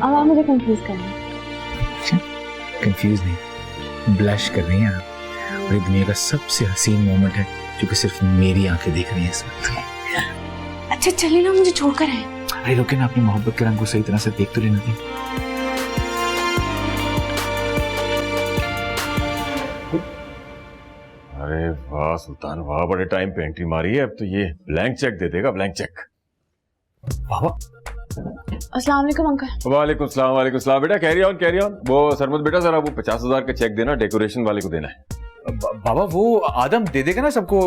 B: अब आप मुझे कंफ्यूज कर रहे हैं।
A: कंफ्यूज नहीं, ब्लश कर रही हैं आप। और ये दुनिया का सबसे हसीन मोमेंट है जो कि सिर्फ मेरी आंखें देख रही हैं इस वक्त।
B: अच्छा चलिए ना, मुझे छोड़कर आए।
A: अरे रुके ना, अपनी मोहब्बत के रंग को सही तरह से देख तो लेने थे।
D: अरे वाह सुल्तान वाह, बड़े टाइम पे एंट्री मारी है। अब तो ये ब्लैंक चेक दे देगा, ब्लैंक चेक।
A: बाबा
B: अस्सलाम वालेकुम अंकल।
D: वालेकुम सलाम, वालेकुम सलाम। बेटा कैरी ऑन कैरी ऑन। वो सरमत बेटा जरा वो 50,000 का चेक देना, डेकोरेशन वाले को देना है।
A: बाबा वो आदम दे देगा ना सबको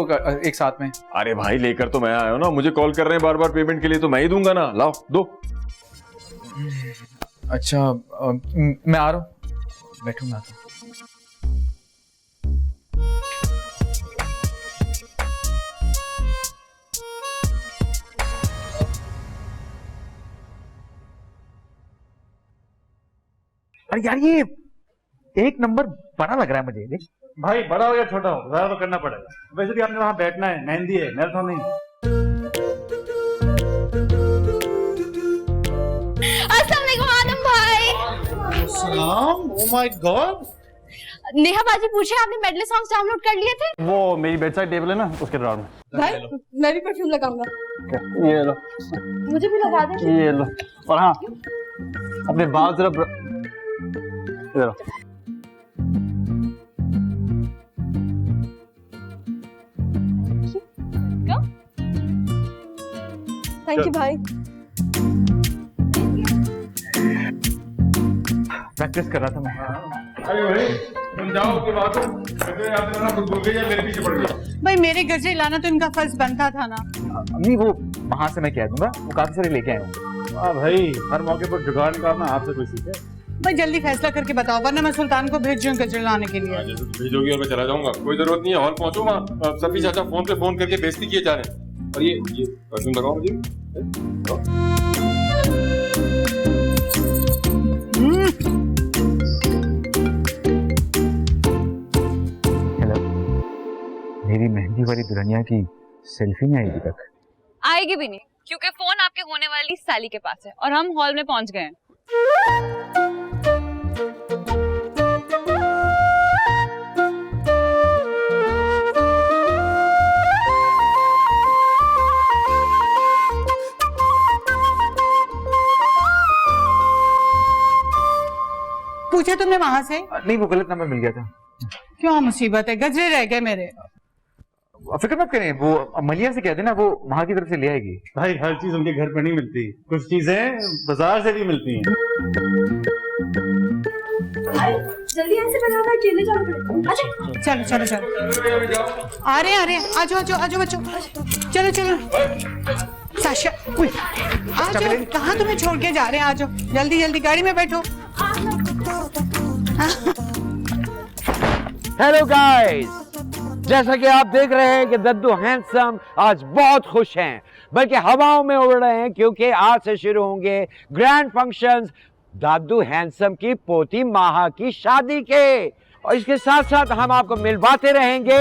A: एक साथ में?
D: अरे भाई लेकर तो मैं आया हूँ ना, मुझे कॉल कर रहे हैं बार बार पेमेंट के लिए, तो मैं ही दूंगा ना। लाओ दो।
A: अच्छा मैं आ रहा हूँ, बैठूंगा। अरे यार ये एक नंबर बड़ा लग रहा है मुझे। देख
C: भाई बड़ा हो या छोटा हो, ज्यादा तो करना पड़ेगा। वैसे भी आपने वहां बैठना है, मेहंदी है, मैराथन नहीं।
L: अस्सलाम वालेकुम आदम भाई।
C: सलाम। Oh my God.
L: नेहा बाजी पूछे आपने मेडले सॉन्ग्स डाउनलोड कर लिए थे?
C: वो मेरी बेड साइड टेबल है ना, उसके ड्रॉअर में।
L: भाई मैं भी परफ्यूम लगाऊंगा।
C: ये लो।
L: मुझे भी लगा दे।
C: ये लो। और हाँ अपने बाल जरा इधर।
L: थैंक यू भाई।
A: प्रैक्टिस कर रहा था मैं।
I: अरे भाई तुम जाओ के बाद खुद भूल गई या मेरे पीछे पड़ गई।
J: भाई मेरे गजरे लाना तो इनका फर्ज बनता था ना।
A: अम्मी वो वहां से मैं कह दूंगा, वो काफी सारे लेके आए होंगे।
C: हाँ भाई हर मौके पर जुगाड़ निकालना आपसे कोई सीखे।
J: भाई जल्दी फैसला करके बताओ, वरना मैं सुल्तान को भेज दूं गजरे लाने के लिए।
I: जैसे तुम भेजोगी और मैं चला जाऊंगा, कोई जरूरत नहीं है। हॉल पहुंचो, वहाँ सभी चाचा फोन पे फोन करके बेइज्जती किए जा रहे हैं। और ये परफ्यूम लगाओ मुझे।
A: हेलो, मेरी मेहंदी वाली दुल्हनिया की सेल्फी नहीं आई अभी तक?
E: आएगी भी नहीं, क्योंकि फोन आपके होने वाली साली के पास है और हम हॉल में पहुंच गए हैं।
J: तुमने वहां से?
A: नहीं, वो गलत नंबर मिल गया था।
J: क्यों मुसीबत है, गजरे रह गए मेरे।
A: फिक्र मत करें, वो मलिया से कह देना, वो वहां की तरफ से ले आएगी।
C: भाई हर चीज उनके घर पर नहीं मिलती, कुछ चीजें बाजार से भी मिलती हैं।
L: जल्दी ऐसे बनाना, अकेले जाना पड़ेगा। अच्छा
J: चलो चलो चलो, आ रहे हैं, आ जाओ बच्चों, चलो चलो। साशा, आ जाओ, कहाँ तुम्हें छोड़ के जा रहे हैं, आ जाओ जल्दी जल्दी, गाड़ी में बैठो।
G: हेलो गाइस, जैसा कि आप देख रहे हैं कि दद्दू हैंडसम आज बहुत खुश हैं, बल्कि हवाओं में उड़ रहे हैं, क्योंकि आज से शुरू होंगे ग्रैंड फंक्शंस दादू हैंडसम की पोती माहा की शादी के। और इसके साथ साथ हम आपको मिलवाते रहेंगे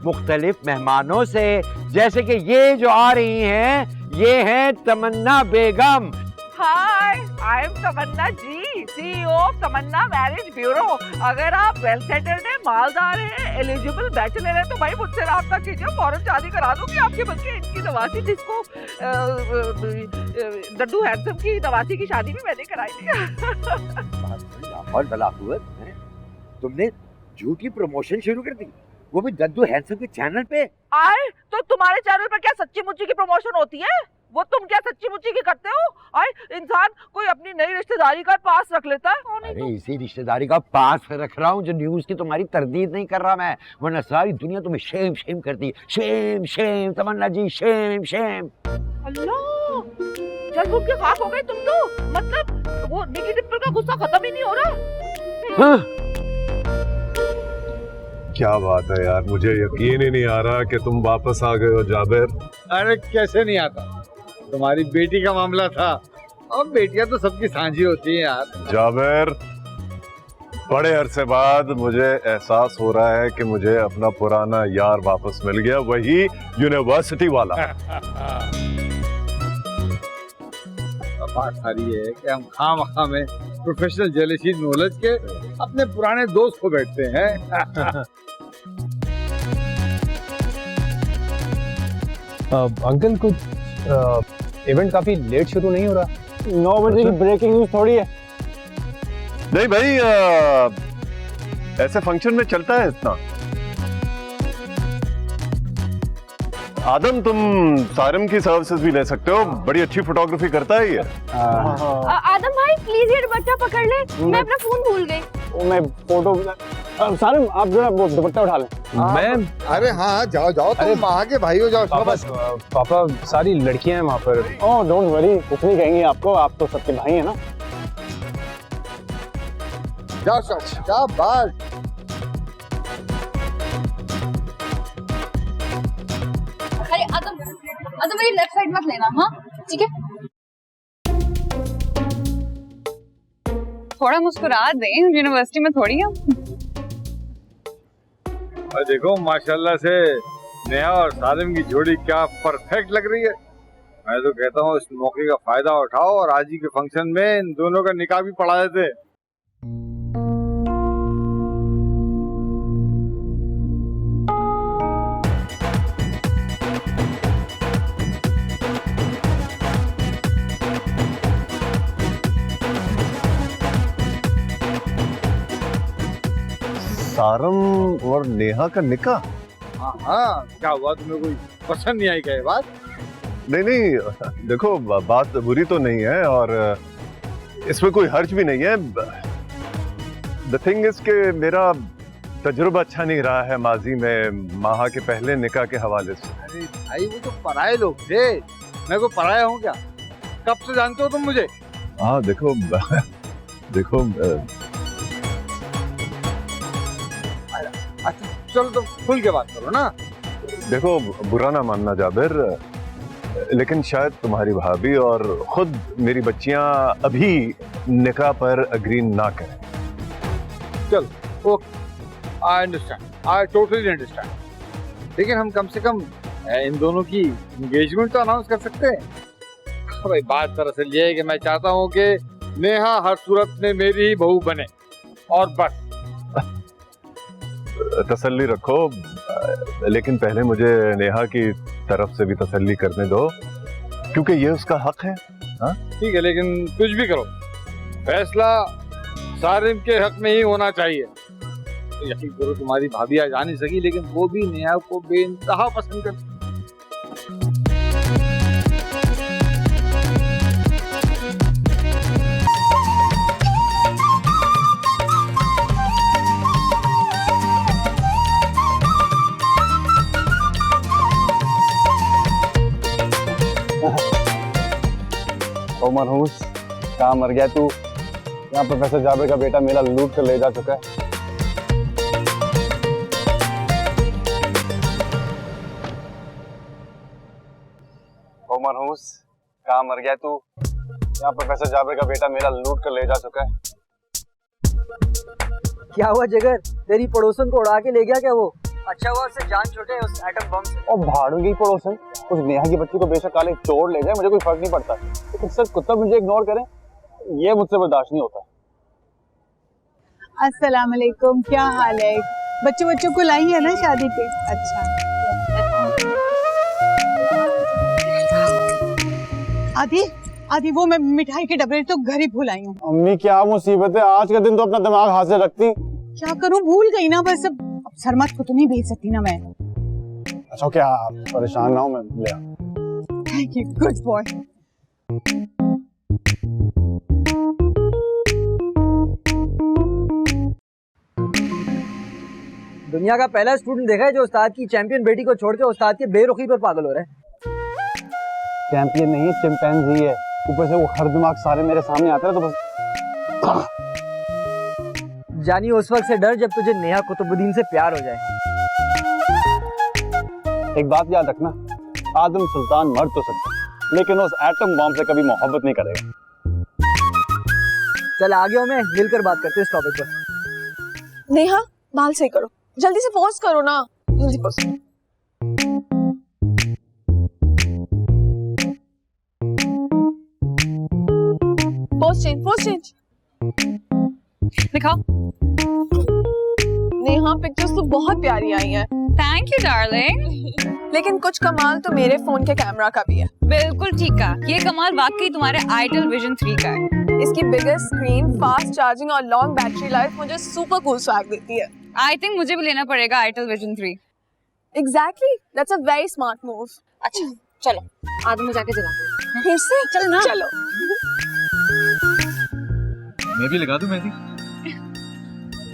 G: मुख्तलिफ मेहमानों से, जैसे कि ये जो आ रही हैं, ये हैं Tamanna Begum.
H: Hi, I am Tamanna ji, CEO of Tamanna marriage bureau. अगर आप वेल सेटल्ड हैं, मालदार हैं, एलिजिबल बैचलर हैं, तो भाई मुझसे राब्ता कीजिए, फौरन शादी करा दूंगी आपके बच्चे। इनकी नवासी जिसको दद्दू हैंडसम की नवासी की शादी भी मैंने कराई थी।
G: और भला हुआ तुमने झूठी प्रमोशन शुरू कर दी, वो भी दद्दू हैंडसम के चैनल पे।
H: आए तो तुम्हारे चैनल पर क्या सच्ची मुच्ची की प्रमोशन होती है? वो तुम क्या सच्ची मुच्ची की करते हो? आए इंसान कोई अपनी नई रिश्तेदारी का पास रख लेता है।
G: अरे इसी रिश्तेदारी का पास रख रहा हूँ जो न्यूज की तुम्हारी तरदीद नहीं कर रहा मैं, वरना सारी दुनिया तुम्हें शेम शेम करती। शेम शेम तमन्ना जी, शेम शेम।
H: अल्लाह, चल घूम के खाक हो गए तुम तो। मतलब वो निकी डिम्पल का गुस्सा खत्म ही नहीं हो रहा।
G: हाँ?
D: क्या बात है यार, मुझे यकीन ही नहीं आ रहा कि तुम वापस आ गए हो जाबिर।
I: अरे कैसे नहीं आता, तुम्हारी बेटी का मामला था, अब बेटियां तो सबकी सांझी होती हैं यार।
D: जाबिर, बड़े अरसे बाद मुझे एहसास हो रहा है कि मुझे अपना पुराना यार वापस मिल गया, वही यूनिवर्सिटी वाला।
I: बात सारी है कि हम खामखा में प्रोफेशनल जेलसी में उलझ के अपने पुराने दोस्त को बैठते हैं।
C: अंकल कुछ इवेंट काफी लेट शुरू नहीं हो रहा? 9 बजे की ब्रेकिंग न्यूज थोड़ी है।
D: नहीं भाई, ऐसे फंक्शन में चलता है इतना। आदम, तुम सारिम की सर्विसेज भी ले सकते हो, बड़ी अच्छी फोटोग्राफी करता है ये।
L: आदम भाई प्लीज ये दुपट्टा पकड़ ले, मैं अपना फोन भूल गई।
C: मैं फोटो सारिम, आप जरा वो दुपट्टा उठा लें। मैं
I: अरे हाँ, जाओ जाओ, तुम वहाँ के भाई हो, जाओ।
C: पापा सारी लड़कियां हैं वहाँ पर। ओह डोंट वरी, कुछ नहीं कहेंगे आपको, आप तो सबके भाई हैं ना।
I: जाओ शाबाश।
L: अरे आदम मेरी लेफ्ट साइड मत लेना, हाँ ठीक है?
K: थोड़ा मुस्कुरा दें, यूनिवर्सिटी में थोड़ी है।
I: और देखो माशाल्लाह से नेहा और सालिम की जोड़ी क्या परफेक्ट लग रही है। मैं तो कहता हूँ इस मौके का फायदा उठाओ और आज ही के फंक्शन में इन दोनों का निकाह भी पढ़ा देते।
D: सारम और नेहा का निकाह?
I: हाँ, क्या हुआ, तुम्हें कोई पसंद नहीं आई क्या ये बात?
D: नहीं, देखो बात बुरी तो नहीं है और इसमें कोई हर्ज भी नहीं है। द थिंग इज कि मेरा तजुर्बा अच्छा नहीं रहा है माजी में माहा के पहले निकाह के हवाले से।
I: अरे भाई वो तो पराये लोग थे, मैं कोई पराया हूँ क्या? कब से जानते हो तुम मुझे?
D: हाँ देखो
I: अच्छा चलो तुम खुल के बात करो ना।
D: देखो, बुरा ना मानना जाबिर, लेकिन शायद तुम्हारी भाभी और खुद मेरी बच्चियां अभी निकाह पर अग्री ना करें।
I: चलो okay, I understand, I totally understand, लेकिन हम कम से कम इन दोनों की एंगेजमेंट तो अनाउंस कर सकते हैं। भाई बात दरअसल ये है कि मैं चाहता हूँ कि नेहा हर सूरत में मेरी ही बहू बने, और बस।
D: तसल्ली रखो, लेकिन पहले मुझे नेहा की तरफ से भी तसल्ली करने दो, क्योंकि ये उसका हक है। हाँ
I: ठीक है, लेकिन कुछ भी करो, फैसला सारिम के हक में ही होना चाहिए। तो यकीन करो तुम्हारी भाभी आज आ नहीं सकी, लेकिन वो भी नेहा को बेइंतहा पसंद करती।
D: ओ मनहूस, कहाँ मर गया तू? यहाँ प्रोफेसर जाबिर का बेटा मेरा लूट कर ले जा चुका है। ओ मनहूस, कहाँ मर गया तू? यहाँ प्रोफेसर जाबिर का बेटा मेरा लूट कर ले जा चुका है।
M: क्या हुआ जिगर, तेरी पड़ोसन को उड़ा के ले गया क्या वो? अच्छा हुआ उससे जान छूटे उस एटम बम से।
D: और भाड़ू की पड़ोसन, उस नेहा की बच्ची को बेशक काले चोर ले जाए, मुझे कोई फर्क नहीं पड़ता, लेकिन सिर्फ कुत्ता मुझे इग्नोर करें, ये मुझसे बर्दाश्त नहीं होता।
J: अस्सलाम वालेकुम, क्या हाल है? बच्चों को लाई है ना शादी पे? अच्छा। आदि वो मैं मिठाई के डब्बे तो घर ही भूल आई हूँ।
D: अम्मी क्या मुसीबत है, आज का दिन तो अपना दिमाग हाथ से रखती।
J: क्या करूँ, भूल गई ना बस। अब शर्मत को तो नहीं भेज सकती ना मैं।
D: अच्छा क्या, आप परेशान ना हो, मैं ले आऊं।
J: Thank you, good boy.
M: दुनिया का पहला स्टूडेंट देखा है जो उस्ताद की चैंपियन बेटी को छोड़ के उस्ताद के बेरुखी पर पागल हो रहा है।
D: चैंपियन नहीं, चिंपैंजी है। ऊपर से वो हर दिमाग सारे मेरे सामने आते हैं तो बस।
M: जानी उस वक्त से डर जब तुझे नेहा कुतुबुद्दीन से प्यार हो जाए।
D: एक बात याद रखना, आदम सुल्तान मर तो सकता है, लेकिन उस एटम बॉम्ब से कभी मोहब्बत नहीं करेगा।
M: चल आगे मैं मिलकर बात करते हैं इस टॉपिक पर।
L: नेहा बाल सही करो, जल्दी से पोस्ट करो ना, जल्दी पोस्ट। पोस्ट चेंज
K: दिखाओ।
L: नेहा पिक्चर्स तो बहुत प्यारी आई हैं।
K: Thank you darling.
L: लेकिन कुछ कमाल तो मेरे फोन के कैमरा का भी है।
K: बिल्कुल ठीक है, ये कमाल वाकई तुम्हारे आइडल विजन 3 का है।
L: इसकी बिगेस्ट स्क्रीन, फास्ट चार्जिंग और लॉन्ग बैटरी लाइफ मुझे सुपर कूल स्वैग देती है।
K: आई थिंक मुझे भी लेना पड़ेगा idol vision 3।
L: Exactly, that's a very smart move.
K: अच्छा चलो, आदमी में जाके जलाते हैं।
L: फिर से
K: चल ना।
L: चलो।
C: मैं भी लगा दूं मेहंदी?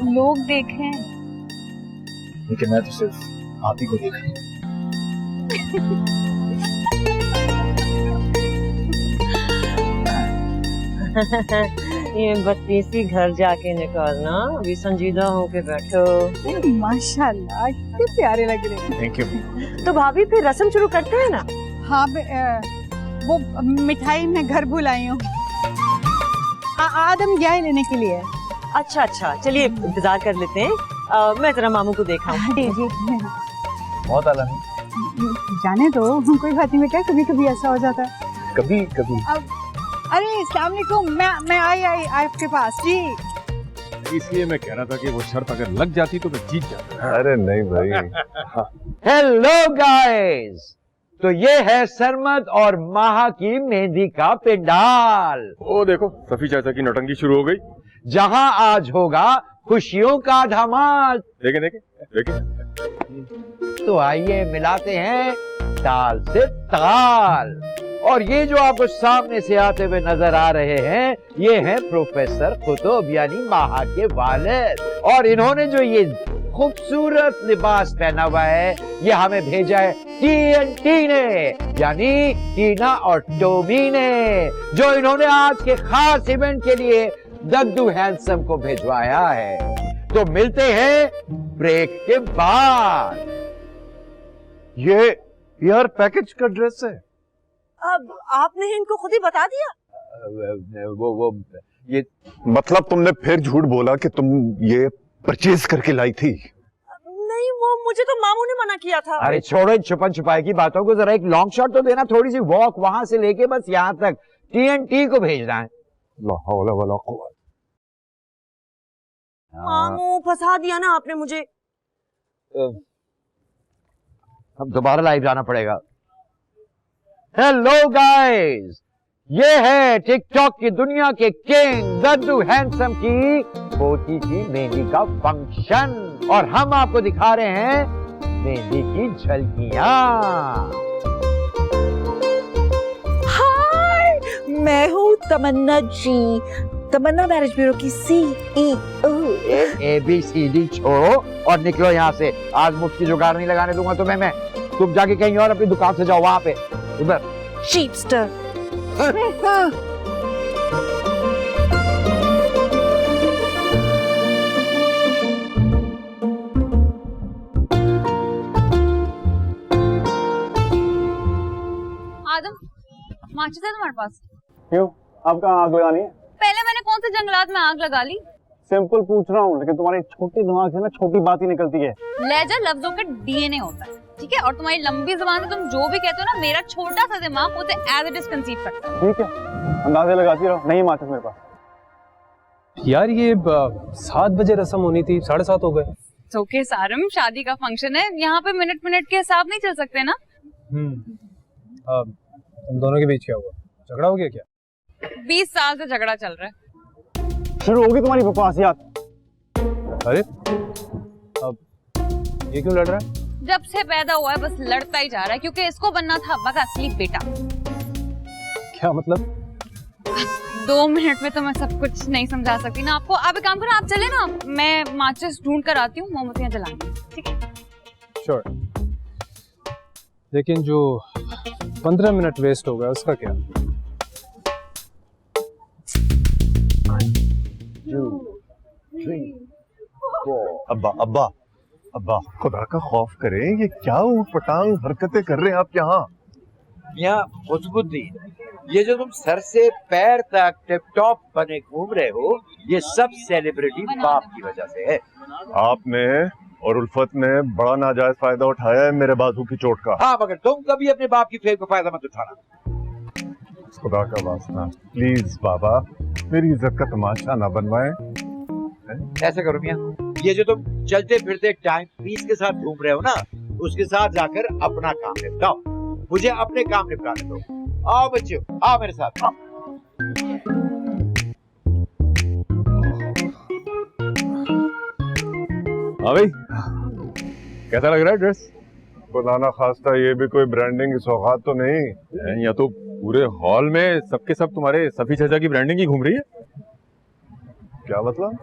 K: लोग देखें।
C: लेकिन मैं तो सिर्फ आप ही को देखा।
F: ये बत्तीसी घर जाके निकालना, अभी संजीदा होके बैठो।
J: माशाल्लाह, कितने प्यारे लग रहे हैं।
C: Thank you.
F: तो भाभी फिर रस्म शुरू करते हैं ना?
J: हाँ, वो मिठाई मैं घर भूल आई हूँ। आदम गया है लेने के लिए।
F: अच्छा अच्छा, चलिए इंतजार कर लेते हैं। मैं जरा मामू को देखा हूँ।
J: जी।
D: बहुत आला नहीं,
J: जाने दो, कोई बात नहीं बेटा, कभी कभी ऐसा हो जाता है।
D: कभी कभी।
J: अरे अस्सलाम वालेकुम, मैं आई आपके पास जी।
C: इसलिए मैं कह रहा था कि वो शर्त अगर लग जाती तो मैं जीत जाता।
D: अरे नहीं भाई।
G: हेलो गाइस, तो ये है सरमद और माहा की मेहंदी का पंडाल।
D: ओ देखो, सफी चाचा की नौटंकी शुरू हो गई।
G: जहां आज होगा खुशियों का धमाल।
D: देखें।
G: तो आइए मिलाते हैं ताल से ताल। और ये जो आपको सामने से आते हुए नजर आ रहे हैं, ये हैं प्रोफेसर कुतुब यानी माहा के वालिद। और इन्होंने जो ये खूबसूरत लिबास पहना हुआ है, ये हमें भेजा है TNT ने, यानी टीना और टोमी ने, जो इन्होंने आज के खास इवेंट के लिए दद्दू हैंडसम को भिजवाया है। तो मिलते हैं ब्रेक के बाद।
D: ये यार पैकेज का ड्रेस है।
F: अब आपने इनको खुद ही बता दिया?
G: ये
D: मतलब तुमने फिर झूठ बोला कि तुम ये परचेज करके लाई थी?
F: नहीं, वो मुझे तो मामू ने मना किया था।
G: अरे छोड़ो छुपन छुपाई की बातों को, जरा एक लॉन्ग शॉट तो देना, थोड़ी सी वॉक वहां से लेके बस यहाँ तक TNT को भेजना है।
F: मामू फंसा दिया ना आपने मुझे।
G: अब दोबारा लाइव जाना पड़ेगा। हेलो गाइस, ये है टिकटॉक की दुनिया के किंग दद्दू हैंडसम की पोती की मेहंदी का फंक्शन, और हम आपको दिखा रहे हैं मेहंदी की झलकियां।
F: हाय, मैं हूँ तमन्ना जी, तमन्ना मैरिज ब्यूरो की CEO।
G: ABCD छोड़ो और निकलो यहाँ से। आज मुफ्त की जुगाड़ नहीं लगाने दूंगा तुम्हें मैं। तुम जाके कहीं और अपनी दुकान से जाओ, वहां पे उधर।
F: चीपस्टर।
K: आदम, माचिस है तुम्हारे पास?
C: क्यों, आप कहाँ आग लगानी है?
K: पहले मैंने कौन से जंगलात में आग लगा ली?
C: सिंपल पूछ रहा हूँ, लेकिन तुम्हारे छोटे दिमाग से ना छोटी बात ही निकलती है।
K: लहजा लफ्जों का DNA होता है, ठीक है? और तुम्हारी लंबी जुबान से तुम जो भी कहते हो ना, मेरा छोटा सा दिमाग उसे एज इट इज कंसीव करता है।
C: ठीक है, अंदाजे लगाती रहो। नहीं माचिस मेरे पास।
N: यार ये 7 बजे रस्म होनी थी, 7:30 हो गए।
K: ओके सारम, शादी का फंक्शन है, यहाँ पे मिनट मिनट के हिसाब नहीं चल सकते ना।
N: तुम दोनों के बीच क्या हुआ? झगड़ा हो गया क्या?
K: 20 साल से झगड़ा चल रहा है।
C: शुरू होगी तुम्हारी बकवासियात।
N: अरे अब ये क्यों लड़ रहा है?
K: जब से पैदा हुआ है बस लड़ता ही जा रहा है, क्योंकि इसको बनना था अब्बा का असली बेटा।
N: क्या मतलब?
K: 2 मिनट में तो मैं सब कुछ नहीं समझा सकती ना आपको। आप एक काम करो, आप चले ना, मैं माचिस ढूंढ कर आती हूँ, मोमबत्तियां जलाएंगे, ठीक है?
N: श्योर। लेकिन जो 15 मिनट वेस्ट हो गया उसका क्या?
D: 2, 3, 4। अब्बा अब्बा अब्बा, खुदा का खौफ करें, ये क्या ऊटपटांग हरकतें कर रहे हैं आप यहाँ?
G: यहाँ खुशबुद्दी, ये जो तुम सर से पैर तक टिप टॉप बने घूम रहे हो, ये सब सेलिब्रिटी बाप की वजह से है।
D: आपने और उल्फत ने बड़ा नाजायज फायदा उठाया है मेरे बाजू की चोट का।
G: हाँ, मगर तुम कभी अपने बाप की फेम का फायदा मत उठाना।
D: खुदा का वास्ता, प्लीज बाबा, मेरी इज्जत का तमाशा ना बनवाए।
G: ऐसा करो मियां, ये जो तुम चलते फिरते टाइम पीस के साथ घूम रहे हो ना, उसके साथ जाकर अपना काम निपटाओ। मुझे अपने काम निपटाने दो। आओ बच्चों, आओ मेरे साथ। आओ।
D: हाँ भाई, कैसा लग रहा है ड्रेस? खुदा ना खास्ता ये भी कोई ब्रांडिंग की सौगात तो नहीं?
O: या तो पूरे हॉल में सबके सब तुम्हारे सफी चाचा की ब्रांडिंग ही घूम रही है।
D: क्या मतलब?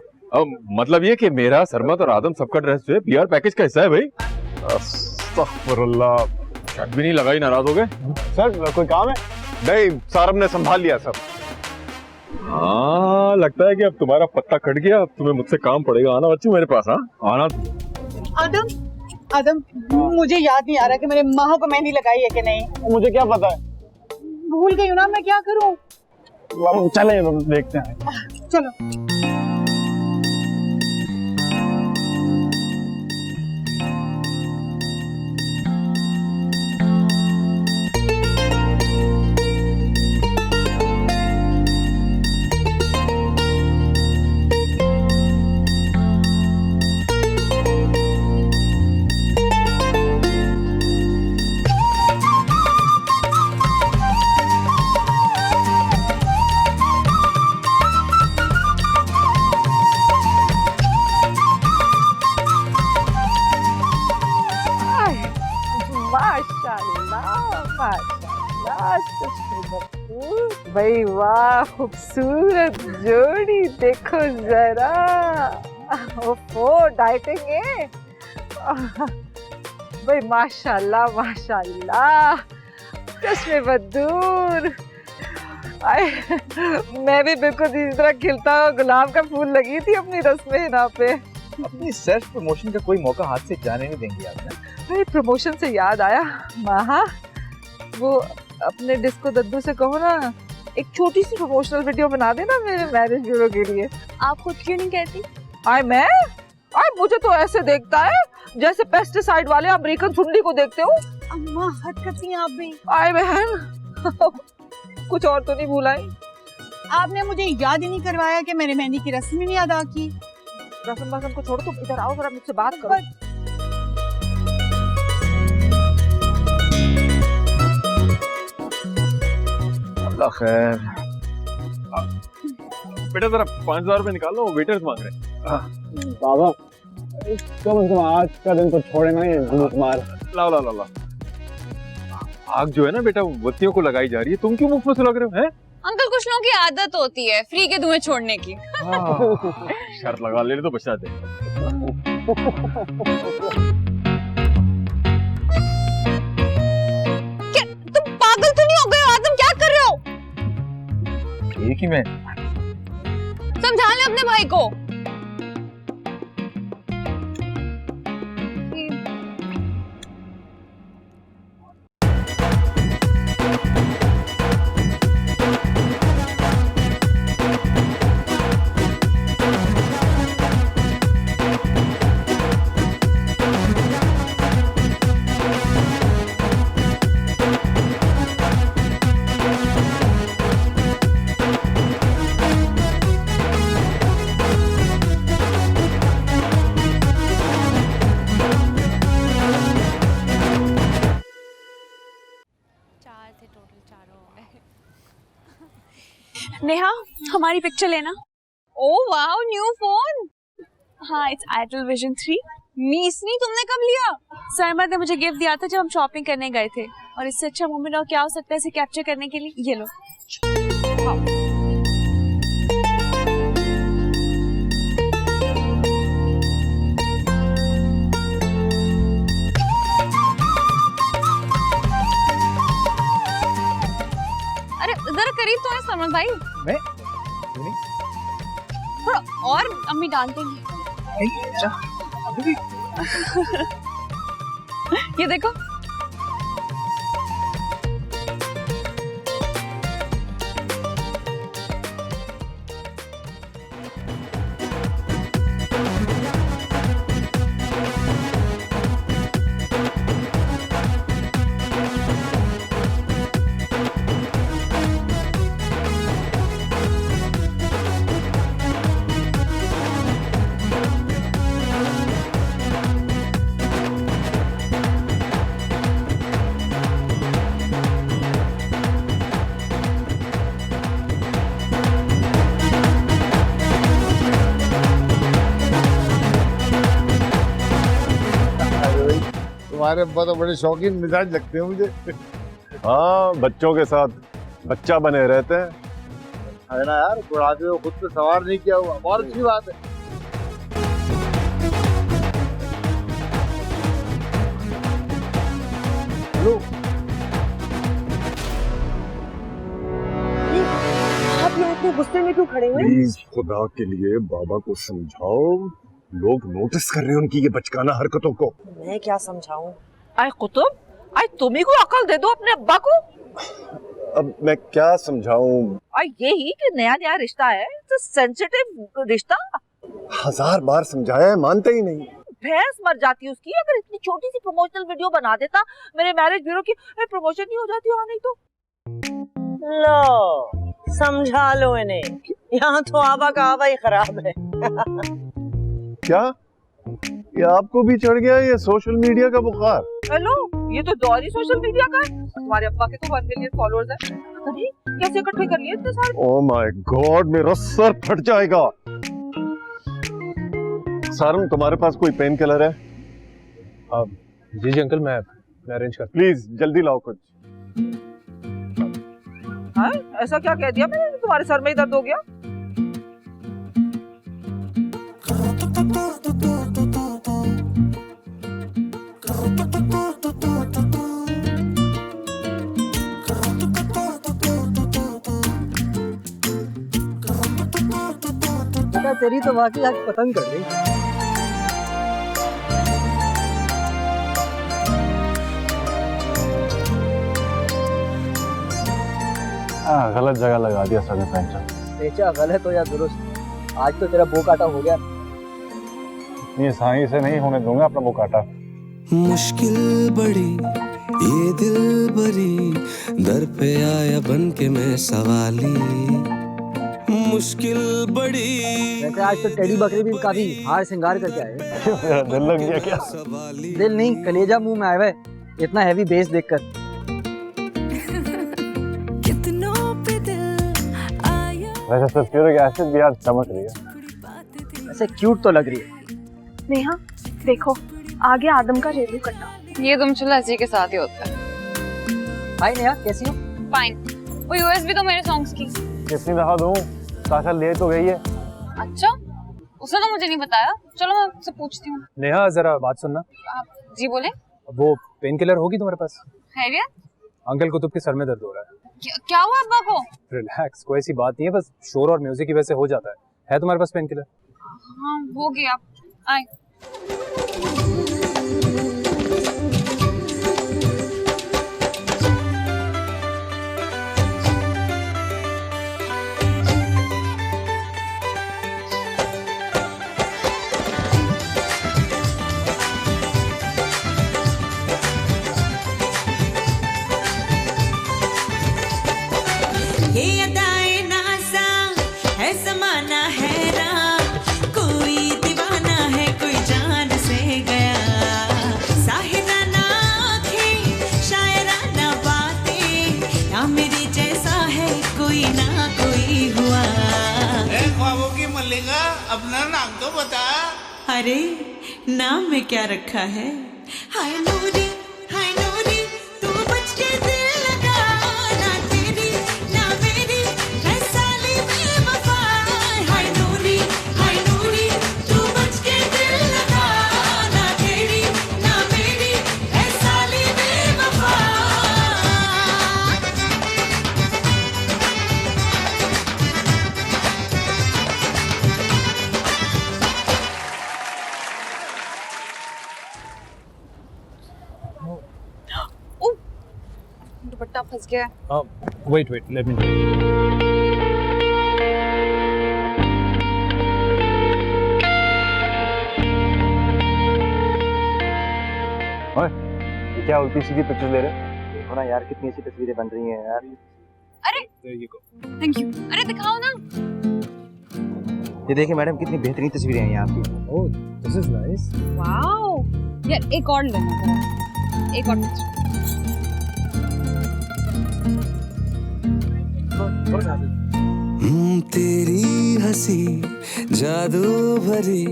O: मतलब ये कि मेरा, सरमत और आदम सबका ड्रेस जो है PR पैकेज का हिस्सा है भाई।
D: अस्तगफुरुल्लाह,
O: शर्ट भी नहीं लगाई, नाराज हो गए?
C: सर कोई काम है?
D: नहीं, सारब ने संभाल लिया सब।
O: हाँ, लगता है कि अब तुम्हारा पत्ता कट गया, अब तुम्हें मुझसे काम पड़ेगा। आना बच्चों मेरे पास। हाँ आना।
J: आदम, आदम, मुझे याद नहीं आ रहा कि मैंने माँ को मेहंदी लगाई है कि नहीं।
C: मुझे क्या पता है?
J: भूल गई हूँ ना, मैं क्या करूँ?
C: चले देखते हैं।
J: चलो।
H: भाई वाह, खूबसूरत जोड़ी, देखो जरा। ओफो, डाइटिंग है भाई, माशाल्लाह माशाल्लाह, चश्मे बदूर। मैं भी बिल्कुल इसी तरह खिलता हुआ गुलाब का फूल लगी थी अपनी रस्म हिना पे।
A: अपनी सेल्फ प्रमोशन का कोई मौका हाथ से जाने नहीं देंगे आपने।
H: भाई प्रमोशन से याद आया, माहा वो अपने डिस्को दद्दू से कहो ना, एक छोटी सी प्रमोशनल वीडियो बना देना मेरे मैरिज ब्यूरो के लिए।
K: आप खुद क्यों नहीं कहती?
H: मुझे तो ऐसे देखता है जैसे पेस्टिसाइड वाले अमेरिकन सुंडी को देखते हो।
J: अम्मा हद करती हैं आप भी।
H: आए बहन, कुछ और तो नहीं भूलाई?
J: आपने मुझे याद ही नहीं करवाया कि मेरे मेहंदी की रस्म ही नहीं अदा की।
H: रस्म को छोड़ो, तुम इधर आओ जरा मुझसे बात करो।
D: खैर।
O: बेटा जरा 5,000 रुपए निकालो, वेटर्स मांग रहे हैं।
I: बाबा कम से कम आज का दिन तो छोड़े ना ये धूप मार।
O: लाओ लाओ लाओ लाओ। आग जो है ना बेटा बत्तियों को लगाई जा रही है, तुम क्यों मुफ्त में सुलग रहे हो? हैं?
K: अंकल कुछ लोगों की आदत होती है फ्री के धुएं छोड़ने की।
O: शर्त लगा ले तो बचा दे।
K: क्या तुम पागल तो नहीं हो गए हो आदम? क्या कर रहे हो?
O: एक ही में
K: समझा ले अपने भाई को। नेहा हमारी पिक्चर लेना। Oh wow new phone. हाँ इट्स आइटल विजन 3। मीसनी तुमने कब लिया? सरमद ने मुझे गिफ्ट दिया था जब हम शॉपिंग करने गए थे, और इससे अच्छा मोमेंट और क्या हो सकता है इसे कैप्चर करने के लिए। ये लो। अरे जरा करीब तो है सरमद भाई।
N: मैं
K: थोड़ा और अम्मी डांटेंगी। ये देखो।
I: तुम्हारे अब्बा तो बड़े शौकीन मिजाज लगते हैं मुझे।
D: हाँ बच्चों के साथ बच्चा बने रहते हैं।
I: है ना यार, बुढ़ापे को खुद पे सवार नहीं किया हुआ, बहुत अच्छी बात है। हेलो
F: आप ये इतने गुस्से में क्यों खड़े हुए?
D: प्लीज खुदा के लिए बाबा को समझाओ, लोग नोटिस कर रहे हैं उनकी ये बचकाना हरकतों को।
F: मैं क्या समझाऊं?
H: आए कुतुब, आए तुम ही को अकल दे दो अपने अब्बा को।
D: अब मैं क्या समझाऊं?
H: आए यही कि नया नया रिश्ता है, तो सेंसिटिव रिश्ता।
D: 1000 बार समझाया है, मानते ही नहीं।
H: भैंस मर जाती है उसकी। अगर इतनी छोटी सी प्रमोशनल वीडियो बना देता मेरे मैरिज ब्यूरो की, प्रमोशन नहीं हो जाती। हाँ नहीं तो
F: लो समझा लो इन्हें, यहाँ तो आवा का आवा ही खराब है।
D: क्या ये आपको भी चढ़ गया ये सोशल मीडिया का बुखार?
H: हेलो, ये तो दौर ही सोशल मीडिया का है। तुम्हारे अब्बा के तो 1 मिलियन फॉलोअर्स हैं। पता नहीं कैसे इकट्ठे कर लिए इतने सारे।
D: ओह माय गॉड, मेरा सर फट जाएगा। सारंग तुम्हारे पास कोई पेन किलर है?
N: जी जी अंकल, मैं अरेंज कर।
D: प्लीज जल्दी लाओ कुछ।
H: हाँ? ऐसा क्या कह दिया मैंने, तुम्हारे सर में ही दर्द हो गया?
M: बेटा तेरी तो वाकई आज पतंग कर गई।
N: गलत जगह लगा दिया सर ने पेंचा।
M: बेचा गलत हो या दुरुस्त, आज तो तेरा बो काटा हो गया।
N: ये आसानी से नहीं होने दूंगा अपना वो काटा।
P: मुश्किल बड़ी ये दिल बरी, दर पे आया बन के मैं सवाली। मुश्किल बड़ी।
M: वैसे आज तो टेडी बकरी भी काफी हार श्रृंगार करके आए।
N: मेरा दिल लग गया क्या?
M: दिल नहीं, कलेजा मुंह में आया है इतना हैवी बेस देखकर।
P: कितनों पे
N: वैसे सल्फ्यूरिक एसिड भी आज चमक रही है।
M: ऐसे क्यूट तो लग रही है।
K: नेहा देखो आ गया आदम का रेलू कट्टा।
E: ये तुम चलो इसी के साथ ही होता है।
M: हाय नेहा, कैसी हो?
K: फाइन। वो यूएस भी तो मेरे सॉन्ग्स की।
N: कितनी दफा दूं, साशा ले तो गई है।
K: अच्छा उसने तो मुझे नहीं बताया। चलो मैं उससे पूछती हूँ।
N: नेहा जरा बात सुनना।
K: आप जी बोले।
N: वो पेन किलर होगी तुम्हारे पास?
K: खैरियत?
N: अंकल कुतुब के सर में दर्द हो रहा है।
K: क्या हुआ अब्बा को?
N: रिलैक्स, कोई ऐसी बात नहीं है, बस शोर और म्यूजिक की वजह से हो जाता है तुम्हारे पास पेन किलर?
K: हाँ हो गया। आए
Q: ये अदाए नाज़ा है ज़माना हैरान, कोई दीवाना है कोई जान से गया। साहिराना आँखें शायराना बातें, या मेरी जैसा है कोई ना कोई हुआ।
R: ख्वाबों की मल्लिका अपना नाम तो बता।
Q: अरे नाम में क्या रखा है? हाय नूरी तू बच के दिल लगा, ना तेरी ना मेरी है साली बेवफा। हाय नूरी तू बच के दिल लगा, ना तेरी ना मेरी है साली बेवफा।
E: दुपट्टा फंस गया है।
N: Wait let me. ये क्या उल्टी सीधी पिक्चर ले रहे?
M: देखो ना यार कितनी अच्छी तस्वीरें बन रही हैं यार।
K: अरे थैंक यू। अरे दिखाओ ना।
M: ये देखिए मैडम कितनी बेहतरीन तस्वीरें हैं यहाँ आपकी।
N: Oh this is nice.
K: Wow यार एक और लेना, एक और
P: तेरी हंसी जादू भरी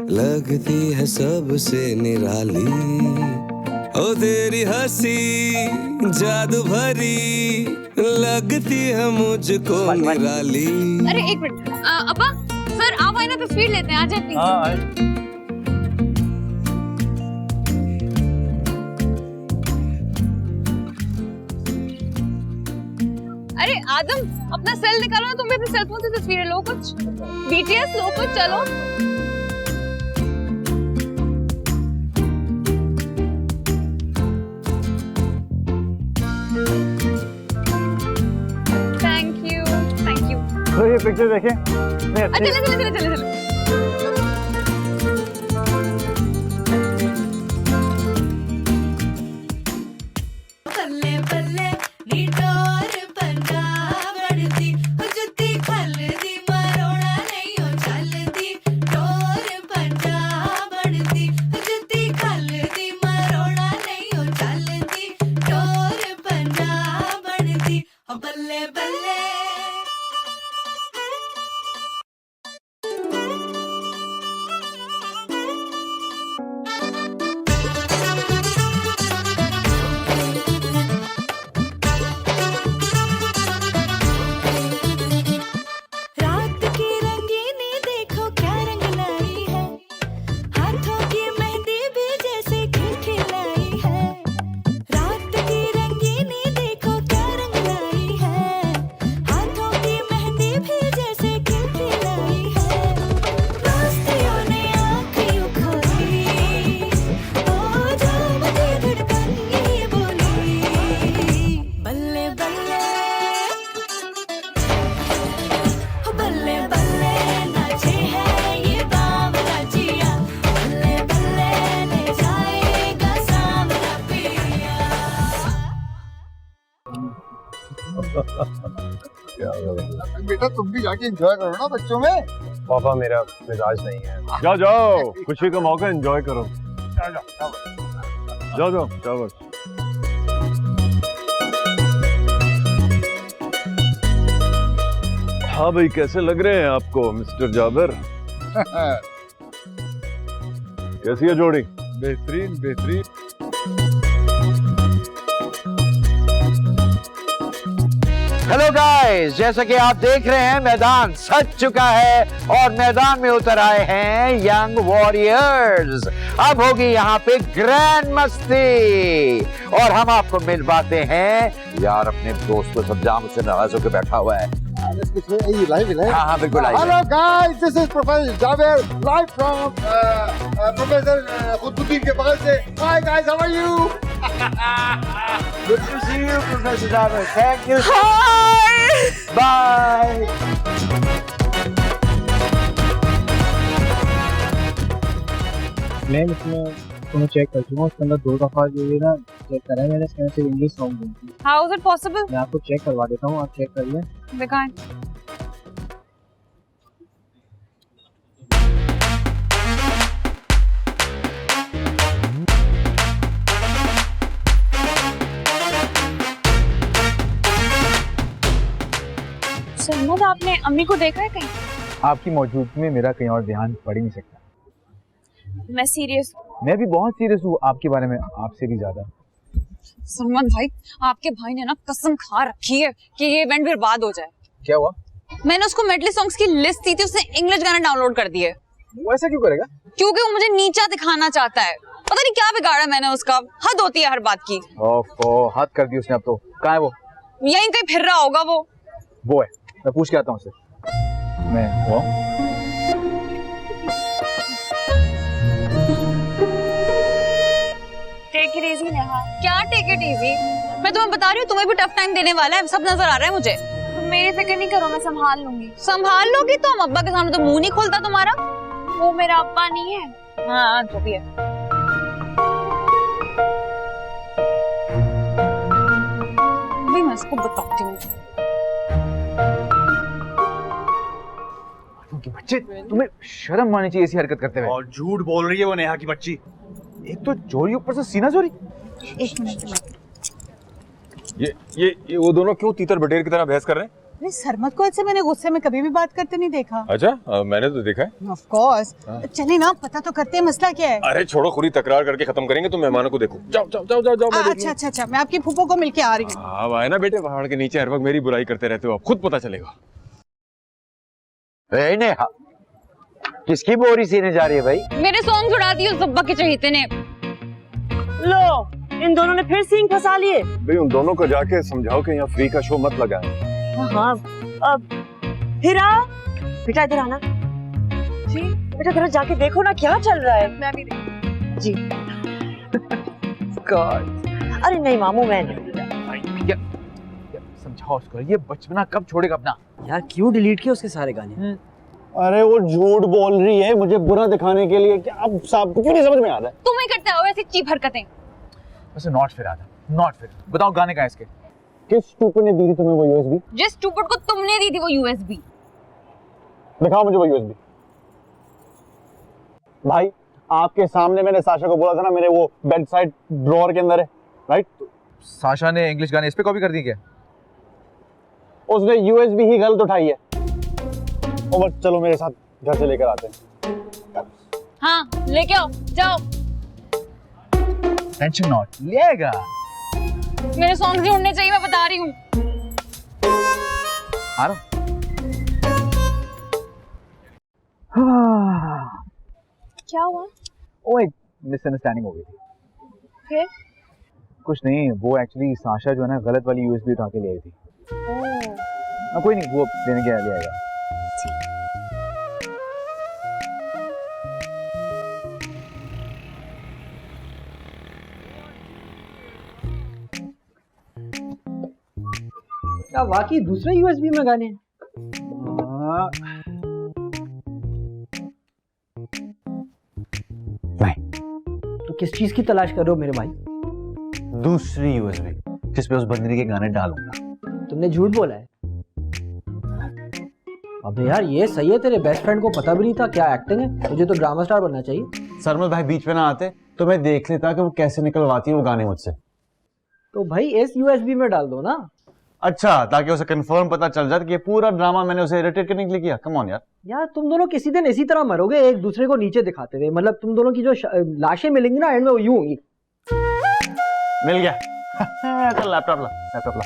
P: लगती है सबसे निराली। ओ तेरी हंसी जादू भरी लगती है मुझको निराली।
K: अरे एक मिनट अब्बा सर आप आए ना तस्वीर लेते हैं। आ जाए प्लीज। अरे आदम अपना सेल निकालो ना, तुम भी अपने सेल फोन से तस्वीरें लो कुछ। बीटीएस लो कुछ। चलो थैंक यू।
N: तो ये पिक्चर देखें।
K: चले
Q: बल्ले बल्ले नी डोर बंदा बढ़ती, जुत्ती खलदी मरोड़ा नहीं हो चलती। डोर बंदा बढ़ती, जुत्ती खलदी मरोड़ा नहीं हो चलती। डोर बंदा बढ़ती, बल्ले बल्ले। रात की रंगीनी देखो क्या रंग लाई है, हाथों की मेहंदी भी जैसे खिलखिलाई है। रात की रंगीनी देखो क्या रंग लाई है, हाथों की मेहंदी भी जैसे खिलखिलाई है। दोस्तियों ने आँख यूं खोली, ओ जो मुझे धड़कन यही बोली। बल्ले बल्ले बल्ले बल्ले नाचे है ये बावला जिया। बल्ले बल्ले ले जाएगा सांवला पिया।
I: बेटा तुम भी जाके एंजॉय करो ना बच्चों में।
N: पापा मेरा मिजाज नहीं है।
D: जाओ खुशी का मौका एंजॉय करो। जाओ बस। हाँ भाई, कैसे लग रहे हैं आपको मिस्टर जाबिर? कैसी है जोड़ी?
I: बेहतरीन बेहतरीन।
G: हेलो गाइस, जैसा कि आप देख रहे हैं मैदान सज चुका है और मैदान में उतर आए हैं यंग वॉरियर्स। अब होगी यहाँ पे ग्रैंड मस्ती और हम आपको मिलवाते हैं यार अपने दोस्त को। समझा मुझसे नाराज होकर बैठा हुआ है। हाँ बिल्कुल live.
I: Hello guys, this is professor Jabir live from professor Khududdin के बगल से। Hi guys, how are you?
G: Good to see you professor Jabir. Thank you. Hi bye.
N: मैं इसमें तुम्हें चेक कर चुका हूँ, उसके अंदर 2 दफा जो ये ना चेक करा है मैंने, इसके अंदर सिर्फ इंग्लिश सॉन्ग होती है।
K: How is it possible?
N: मैं आपको चेक करवा देता हूँ, आप चेक कर लें।
K: दिखाएं। सहमत, आपने अम्मी को देखा है कहीं?
A: आपकी मौजूदगी में मेरा कहीं और ध्यान पड़ ही नहीं सकता।
K: मैं सीरियस हूँ।
A: मैं भी बहुत सीरियस हूँ आपके बारे में, आपसे भी ज्यादा।
K: सलमान भाई, आपके भाई ने ना कसम खा रखी है कि ये इवेंट बर्बाद हो जाए।
A: क्या हुआ?
K: मैंने उसको मेडली सॉन्ग्स की लिस्ट दी थी, उसने इंग्लिश गाने डाउनलोड कर दिए।
A: वो ऐसा क्यों करेगा?
K: क्योंकि वो मुझे नीचा दिखाना चाहता है। पता नहीं क्या बिगाड़ा मैंने उसका, हद होती है हर बात की।
A: ओफो, हद कर दी उसने अब तो। कहाँ है वो?
K: यहीं कहीं फिर रहा होगा वो
A: है, मैं पूछ के आता हूँ उससे। मैं वो
K: टेक इट इजी नेहा। क्या टेक इट इजी? मैं तुम्हें बता रही हूँ, तुम्हें भी टफ टाइम देने वाला है, सब नजर आ रहा है मुझे। तुम मेरी फिक्र नहीं करो, मैं संभाल लूंगी। संभाल लोगी तो? हम अब्बा के सामने तो मुंह नहीं खोलता तुम्हारा। वो मेरा अब्बा नहीं है। हाँ जो भी है। भी मैं इसको बताती हूँ।
A: बच्चे, तुम्हें शर्म आनी चाहिए ऐसी हरकत करते हुए।
C: और झूठ बोल रही है वो नेहा की बच्ची।
A: एक तो चोरी, ऊपर से सीना चोरी।
K: एक मिनट।
O: ये वो दोनों क्यों तीतर बटेर की तरह बहस कर रहे हैं?
J: अरे सरमत को ऐसे मैंने गुस्से में कभी भी बात करते नहीं देखा।
O: अच्छा, मैंने तो देखा है।
J: Of course. चलिए ना, पता तो करते हैं मसला क्या है।
O: अरे छोड़ो, खुद ही तकरार करके खत्म करेंगे। तुम मेहमानों को देखो। जाओ जाओ जाओ जाओ, जाओ।
J: अच्छा, मैं आपकी फूफो को मिलके आ रही हूँ।
O: अब आए ना बेटे, पहाड़ के नीचे हर वक्त मेरी बुराई करते रहते हो, अब खुद पता चलेगा।
G: नेहा, किसकी बोरी सीने जा रही है भाई?
K: मेरे सॉन्ग उड़ा दिए उस अब्बा के चहेते ने।
F: लो, इन दोनों ने फिर सींग फंसा लिए।
D: भाई उन दोनों को जाके समझाओ कि यहाँ फ्री का शो मत लगाएं।
F: हाँ, अब हीरा, बेटा इधर आना। जी बेटा, जरा जाके देखो ना क्या चल रहा है।
K: मैं भी देखूं।
F: जी। गॉड, अरे नहीं मामू, मैं नहीं।
A: समझाओ उसको, ये बचपना कब छोड़ेगा अपना?
M: यार क्यों डिलीट किए उसके सारे गाने?
C: अरे वो झूठ बोल रही है मुझे बुरा दिखाने के लिए। क्या अब साहब को क्यों नहीं समझ में आ रहा है?
K: तुम ही करते हो ऐसी चीप हरकतें।
A: वैसे नॉट फेयर आता, नॉट फेयर। बताओ गाने कहाँ है इसके?
C: किस स्टूपिड ने दी थी तुम्हें वो यूएसबी?
K: जिस स्टूपिड को तुमने दी थी वो यूएसबी।
C: दिखाओ मुझे वो यूएसबी। भाई आपके सामने मैंने साशा को बोला था ना, मेरे वो बेड साइड ड्रॉअर के अंदर है, राइट?
A: साशा ने इंग्लिश गाने इस पे कॉपी कर दी क्या?
C: उसने यूएसबी ही गलत उठाई है। और चलो मेरे साथ घर से लेकर आते हैं।
K: हाँ लेके आओ, जाओ।
A: टेंशन नॉट, ले आएगा।
K: मेरे सॉन्ग ढूंढने चाहिए, मैं बता रही हूँ।
A: आ रहा।
K: क्या हुआ?
A: ओ, एक मिसअंडरस्टैंडिंग हो गई थी।
K: फिर?
A: कुछ नहीं, वो एक्चुअली साशा जो है ना गलत वाली यूएसबी उठा के ले आई थी। कोई नहीं, वो देने के ले आएगा।
M: क्या वाकई दूसरे यूएसबी में गाने हैं? तो किस चीज की तलाश कर रहे हो मेरे भाई?
A: दूसरी यूएसबी जिस पे उस बंदरी के गाने डालूंगा।
M: तुमने झूठ बोला है। अबे यार ये सही है, तेरे बेस्ट फ्रेंड को पता भी नहीं था क्या एक्टिंग है। तुझे तो ड्रामा स्टार बनना चाहिए।
N: सरमत भाई बीच में ना आते तो मैं देख लेता कि वो कैसे निकलवाती है वो गाने मुझसे।
M: तो भाई इस यूएसबी में डाल दो ना।
D: अच्छा, ताकि उसे कंफर्म पता चल जाए कि ये पूरा ड्रामा मैंने उसे इरिटेट करने के लिए किया। कम ऑन यार।
M: यार तुम दोनों किसी दिन इसी तरह मरोगे, एक दूसरे को नीचे दिखाते हुए। मतलब तुम दोनों की जो लाशें मिलेंगी ना एंड में वो यूं होंगी।
D: मिल गया। चल लैपटॉप ला, लैपटॉप ला।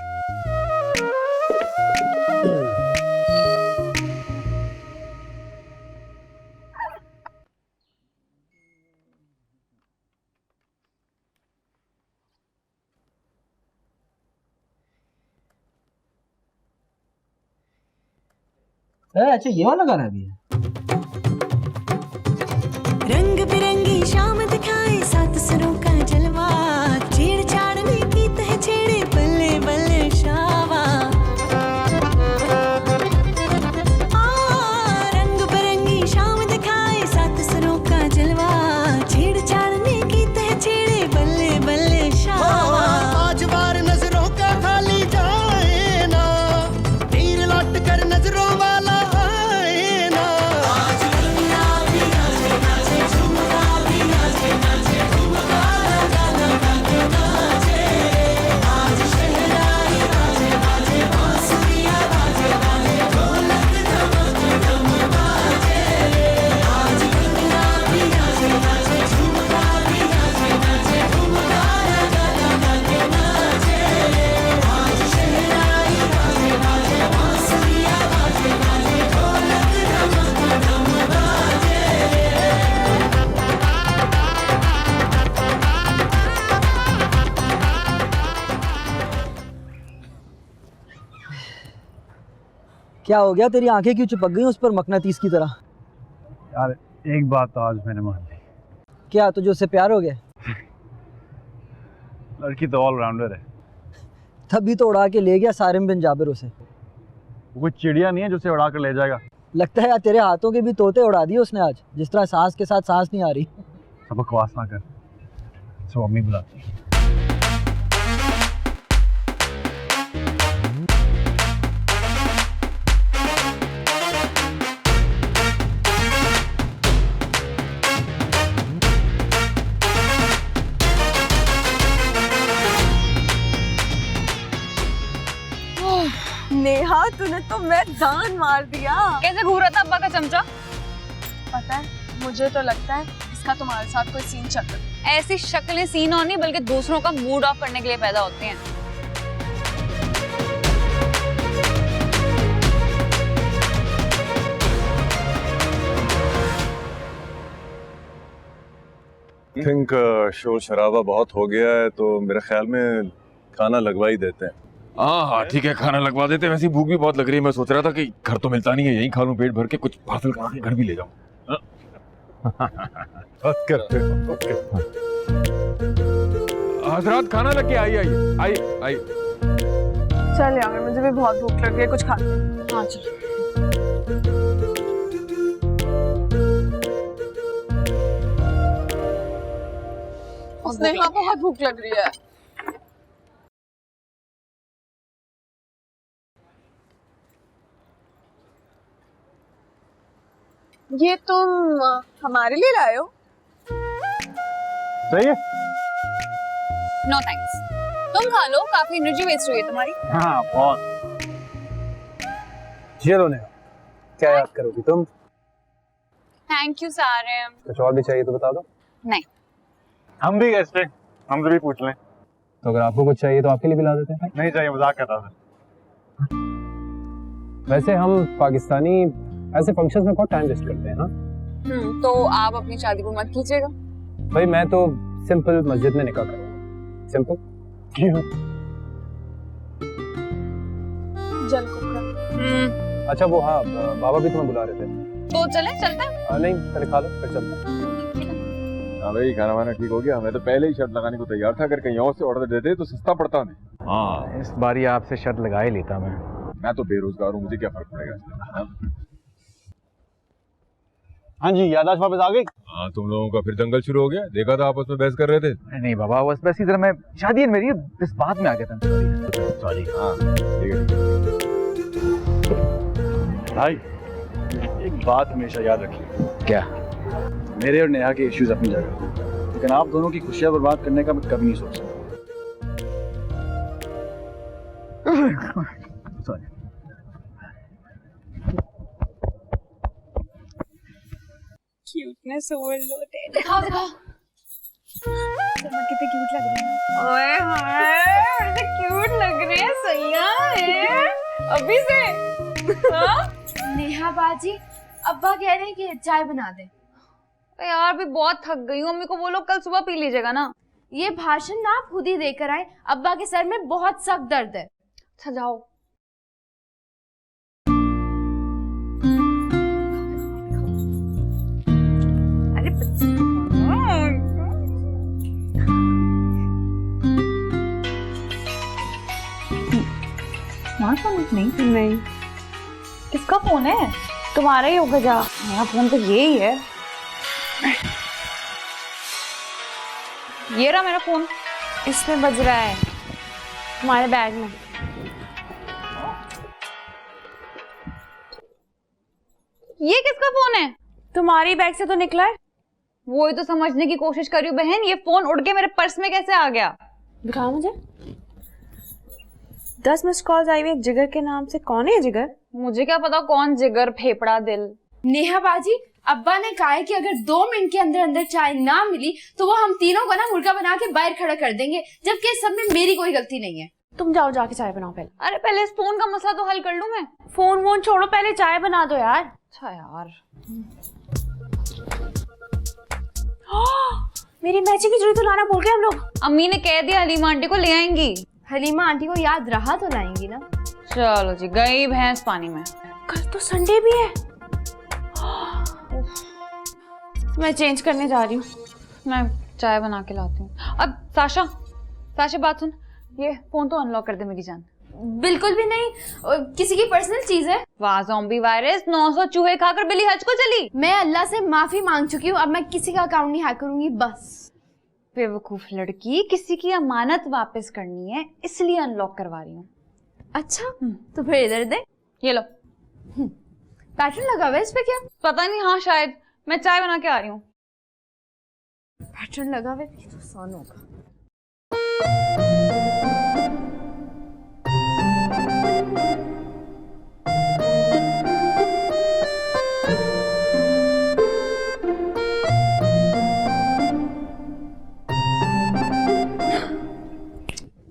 M: अच्छा ये वाला गाना भी है।
Q: रंग बिरंगी शाम दिखाए सात सरों का जलवा, छेड़ छाड़ने की तह छेड़े बल्ले बल्ले शावा। रंग बिरंगी शाम दिखाए सात सरों का जलवा, छेड़ छाड़ने की तह छेड़े बल्ले बल्ले शावा।
S: आज बार नजरों का खाली जाए ना, तीर लौट कर नजरों वाला आए ना। आज दुनिया भी नाचे नाचे, झुमका भी नाचे नाचे, झुमका गाना गाके नाचे। आज शहनाई बाजे बाजे, बांसुरियां बाजे बाजे, ढोलक धमक धम बाजे। आज दुनिया भी नाचे नाचे, झुमका भी नाचे नाचे, झुमका गाना गाके नाचे। आज शहनाई बाजे बाजे, बांसुरियां बाजे बाजे, ढोलक धमक धम बाजे।
M: क्या हो गया, तेरी आंखें क्यों चिपक गई उस पर मकनातीस की तरह?
O: यार एक बात तो आज मैंने मान ली।
M: क्या तुझे उससे प्यार हो गया?
O: लड़की तो ऑलराउंडर है।
M: तभी तो उड़ा के ले गया सारिम बिन जाबिर उसे।
O: वो कोई चिड़िया नहीं है जो उसे उड़ा कर ले जाएगा।
M: लगता है यार तेरे हाथों के भी तोते उड़ा दिए उसने आज, जिस तरह सांस के साथ सांस नहीं आ रही।
O: सब बकवास ना कर, सब अम्मी बुलाती है।
K: नेहा तूने तो मैदान मार दिया। कैसे घूर रहा था अब्बा का चमचा? पता है, मुझे तो लगता है इसका तुम्हारे साथ कोई सीन चल रहा है। ऐसी शक्लें सीन और नहीं बल्कि दूसरों का मूड ऑफ करने के लिए पैदा होती हैं।
D: थिंक शोर शराबा बहुत हो गया है, तो मेरे ख्याल में खाना लगवा ही देते हैं।
T: हाँ ठीक है, खाना लगवा देते हैं। वैसे भूख भी बहुत लग रही है। मैं सोच रहा था कि घर तो मिलता नहीं है, यहीं खा लूं पेट भर के, कुछ पार्सल करा के घर भी ले जाऊं। हजरात खाना लग गया, आइए आइए आइए।
K: चल यार मुझे भी बहुत भूख लग रही है, कुछ खाते हैं। हाँ चल। स्नेहा बहुत भूख लग रही है। ये तुम हमारे लिए लाए हो?
O: सही है।
K: नो थैंक्स, तुम खा लो, काफी एनर्जी वेस्ट हुई है तुम्हारी।
O: हाँ बहुत। चलो नेहा, क्या याद करोगी तुम?
K: Thank you Sarim.
O: कुछ और भी चाहिए तो बता दो।
K: नहीं,
O: हम भी गेस्ट हैं, हमसे भी पूछ लें। तो अगर आपको कुछ चाहिए तो आपके लिए भी ला देते हैं। नहीं चाहिए, मजाक कर रहा था। वैसे हम पाकिस्तानी ऐसे फंक्शंस में बहुत टाइम वेस्ट करते हैं ना।
K: तो आप अपनी शादी को मत कीजिएगा।
O: भाई मैं तो सिंपल मस्जिद में निकाह करूंगा। सिंपल क्यों?
K: जल कुकड़ा।
O: अच्छा वो हाँ, बाबा भी तुम्हें बुला रहे थे।
K: तो चले चलते हैं।
O: नहीं पहले खा लो फिर चलते हैं।
T: हाँ भाई, खाना वाना ठीक हो गया। मैं तो पहले ही शर्त लगाने को तैयार था, अगर कहीं और से ऑर्डर देते तो सस्ता पड़ता नहीं।
A: हाँ इस बार आपसे शर्त लगा ही लेता मैं
T: तो बेरोजगार हूँ, मुझे क्या फर्क पड़ेगा।
O: हाँ जी, याददाश्त वापस आ गई।
T: हाँ, तुम लोगों का फिर दंगल शुरू हो गया। देखा था आपस में बहस कर रहे थे।
A: नहीं बाबा, बस वैसे ही जरा मैं शादी है मेरी, इस बात में आ गया था।
T: सॉरी। हाँ ठीक है।
O: भाई एक बात हमेशा याद रखिए।
A: क्या?
O: मेरे और नेहा के इश्यूज अपनी जगह, लेकिन आप दोनों की खुशियां बर्बाद करने का मैं कभी नहीं सोच सकता।
A: सॉरी।
K: Cuteness overloaded.
L: दिखाओ दिखाओ
K: कितने क्यूट लग रहे हैं। ओए हाय ऐसे क्यूट लग रहे हैं सैया अभी से। हाँ?
L: नेहा बाजी अब्बा कह रहे हैं कि चाय बना दे।
E: यार भी बहुत थक गई हूँ, मम्मी को बोलो कल सुबह पी लीजिएगा ना।
L: ये भाषण ना आप खुद ही देकर आए, अब्बा के सर में बहुत सख्त दर्द है।
E: अच्छा जाओ। नहीं किसका फोन है? तुम्हारा ही होगा जा। मेरा फोन तो यही है। ये रहा मेरा फोन, इसमें बज रहा है तुम्हारे बैग में। ये किसका फोन है? तुम्हारी बैग से तो निकला है। वो ही तो समझने की कोशिश कर रही हूँ बहन, ये फोन उड़ के मेरे पर्स में कैसे आ गया?
K: दिखाओ मुझे। 10 मिस कॉल्स आई हुई एक जिगर के नाम से। कौन है जिगर?
E: मुझे क्या पता कौन जिगर फेफड़ा दिल।
L: नेहा बाजी अब्बा ने कहा है कि अगर 2 मिनट के अंदर अंदर चाय ना मिली तो वो हम तीनों को ना मुर्गा बना के बाहर खड़ा कर देंगे, जबकि इस सब में मेरी कोई गलती नहीं है।
K: तुम जाओ जाके चाय बनाओ पहले।
E: अरे पहले इस फोन का मसला तो हल कर लूं मैं।
K: फोन वोन छोड़ो, पहले चाय बना दो यार।
E: अच्छा यार
K: मेरी मैचिंग की जुड़ी तो लाना भूल गए हम लोग।
E: अम्मी ने कह दिया हलीमा आंटी को ले आएंगी।
L: हलीमा आंटी को याद रहा तो लाएंगी ना।
E: चलो जी, गई भैंस पानी में।
K: कल तो संडे भी है। मैं चेंज करने जा रही हूँ।
E: मैं चाय बना के लाती हूँ। अब साशा बात सुन, ये फोन तो अनलॉक कर दे मेरी जान।
L: बिल्कुल भी नहीं, किसी की पर्सनल चीज है।
E: वाह ज़ॉम्बी वायरस, 900 चूहे खाकर बिल्ली हज को चली।
L: मैं अल्लाह से माफी मांग चुकी हूँ, अब मैं किसी का अकाउंट नहीं हैक करूंगी बस।
E: बेवकूफ लड़की, किसी की अमानत वापस करनी है इसलिए अनलॉक करवा रही हूँ।
L: अच्छा तो फिर इधर दे।
E: ये लो।
L: पैटर्न लगा हुआ है इस पे क्या?
E: पता नहीं, हाँ शायद। मैं चाय बना के आ रही हूँ।
L: पैटर्न लगा हुआ है तो आसान होगा।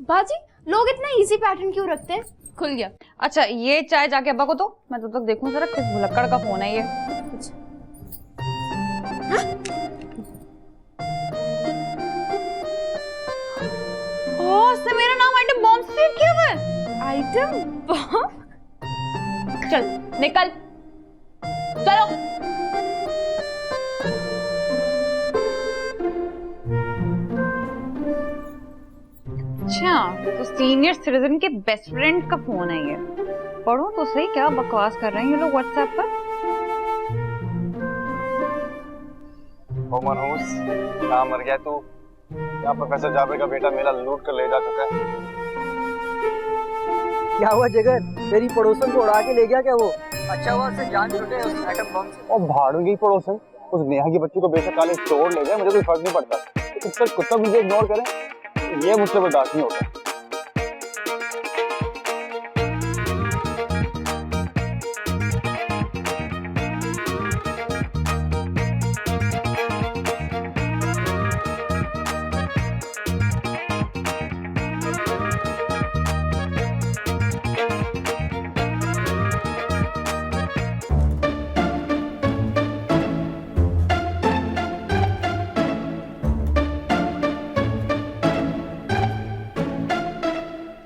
L: बाजी लोग इतना इजी पैटर्न क्यों रखते हैं? खुल गया।
E: अच्छा ये चाय जाके अब्बा को दो, मैं तब तक देखूं जरा किस भुलक्कड़ का फोन है ये। ओह, इसने मेरा नाम आइटम बॉम्ब से सेव किया हुआ है।
L: Item bomb?
E: चल निकल, चलो। अच्छा तो सीनियर सिटीजन के बेस्ट फ्रेंड का फोन है ये। पढ़ो तो सही, क्या बकवास कर रहे हैं ये लोग व्हाट्सएप पर।
O: ओ मनहूस, कहाँ मर गया तू? यहाँ प्रोफेसर जाबिर का बेटा मेरा लूट कर ले जा चुका है।
M: क्या हुआ जिगर, तेरी पड़ोसन को उड़ा के ले गया क्या वो? अच्छा हुआ उससे जान छूटे उस एटम बम से।
O: और भाड़ू गई पड़ोसन, उस नेहा की बच्ची को बेशक काले चोर ले गए, मुझे कोई फर्क नहीं पड़ता। लेकिन सर कुत्ता मुझे इग्नोर करें ये मुझसे बर्दाश्त नहीं होता।